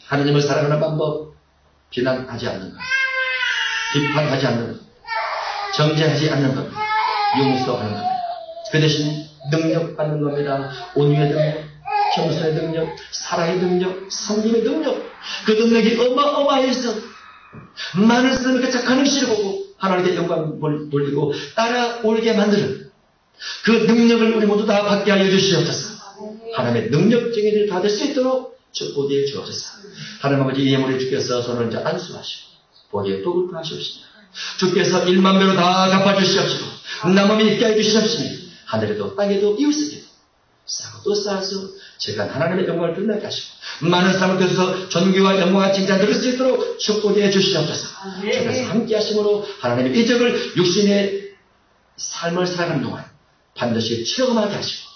하나님을 사랑하는 방법 비난하지 않는 것, 비판하지 않는 것, 정죄하지 않는 것, 용서하는 겁니다. 그 대신 능력 받는 겁니다. 온유의 능력, 겸손의 능력, 사랑의 능력, 섬김의 능력. 그 능력이 어마어마해서 많은 사람을 그 착한 행실을 보고 하나님께 영광을 돌리고 따라오게 만드는 그 능력을 우리 모두 다 받게 하여 주시옵소서. 하나님의 능력적인 일을 다 될 수 있도록 축복해 주옵소서. 하나님 아버지, 이 예물에 주께서 손을 이제 안수하시고 보리에 또 굴하시옵시며 주께서 1만 배로 다 갚아주시옵시고 남음이 있게 해주시옵시며 하늘에도 땅에도 이웃에게도 싸고 또 쌓아서 제가 하나님의 영광을 드러나게 하시고 많은 사람을 통해서 존귀와 영광과 칭찬 들을 수 있도록 축복해 주시옵소서. 주께서 함께 하심으로 하나님의 이적을 육신의 삶을 살아가는 동안 반드시 체험하게 하시고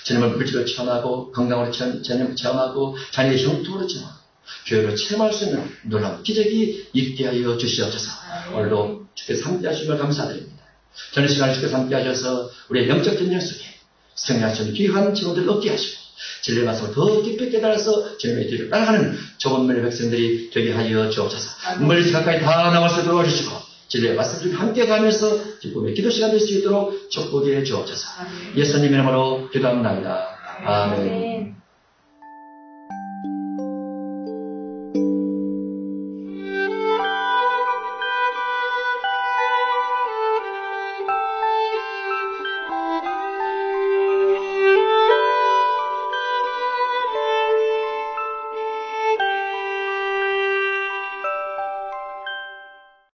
주님을 물질로 체험하고 건강으로 체험하고 자녀의 형통으로 체험하고 교회로 체험할 수 있는 놀라운 기적이 있게 하여 주시옵소서. 오늘도 주께서 함께 하시면 감사드립니다. 저는 시간을 주께서 함께 하셔서 우리의 영적 전쟁 속에 승리하시는 귀한 직원들을 얻게 하시고 진리의 말씀을 더 깊이 깨달아서 주님의 뒤를 따라가는 좁은 문의 백성들이 되게 하여 주옵소서. 멀리 가까이 다 나올 수 있도록 도와주시고 진리의 말씀을 함께 가면서 기쁨의 기도 시간 될 수 있도록 축복해 주옵소서. 예수님 이름으로 기도합니다. 아멘.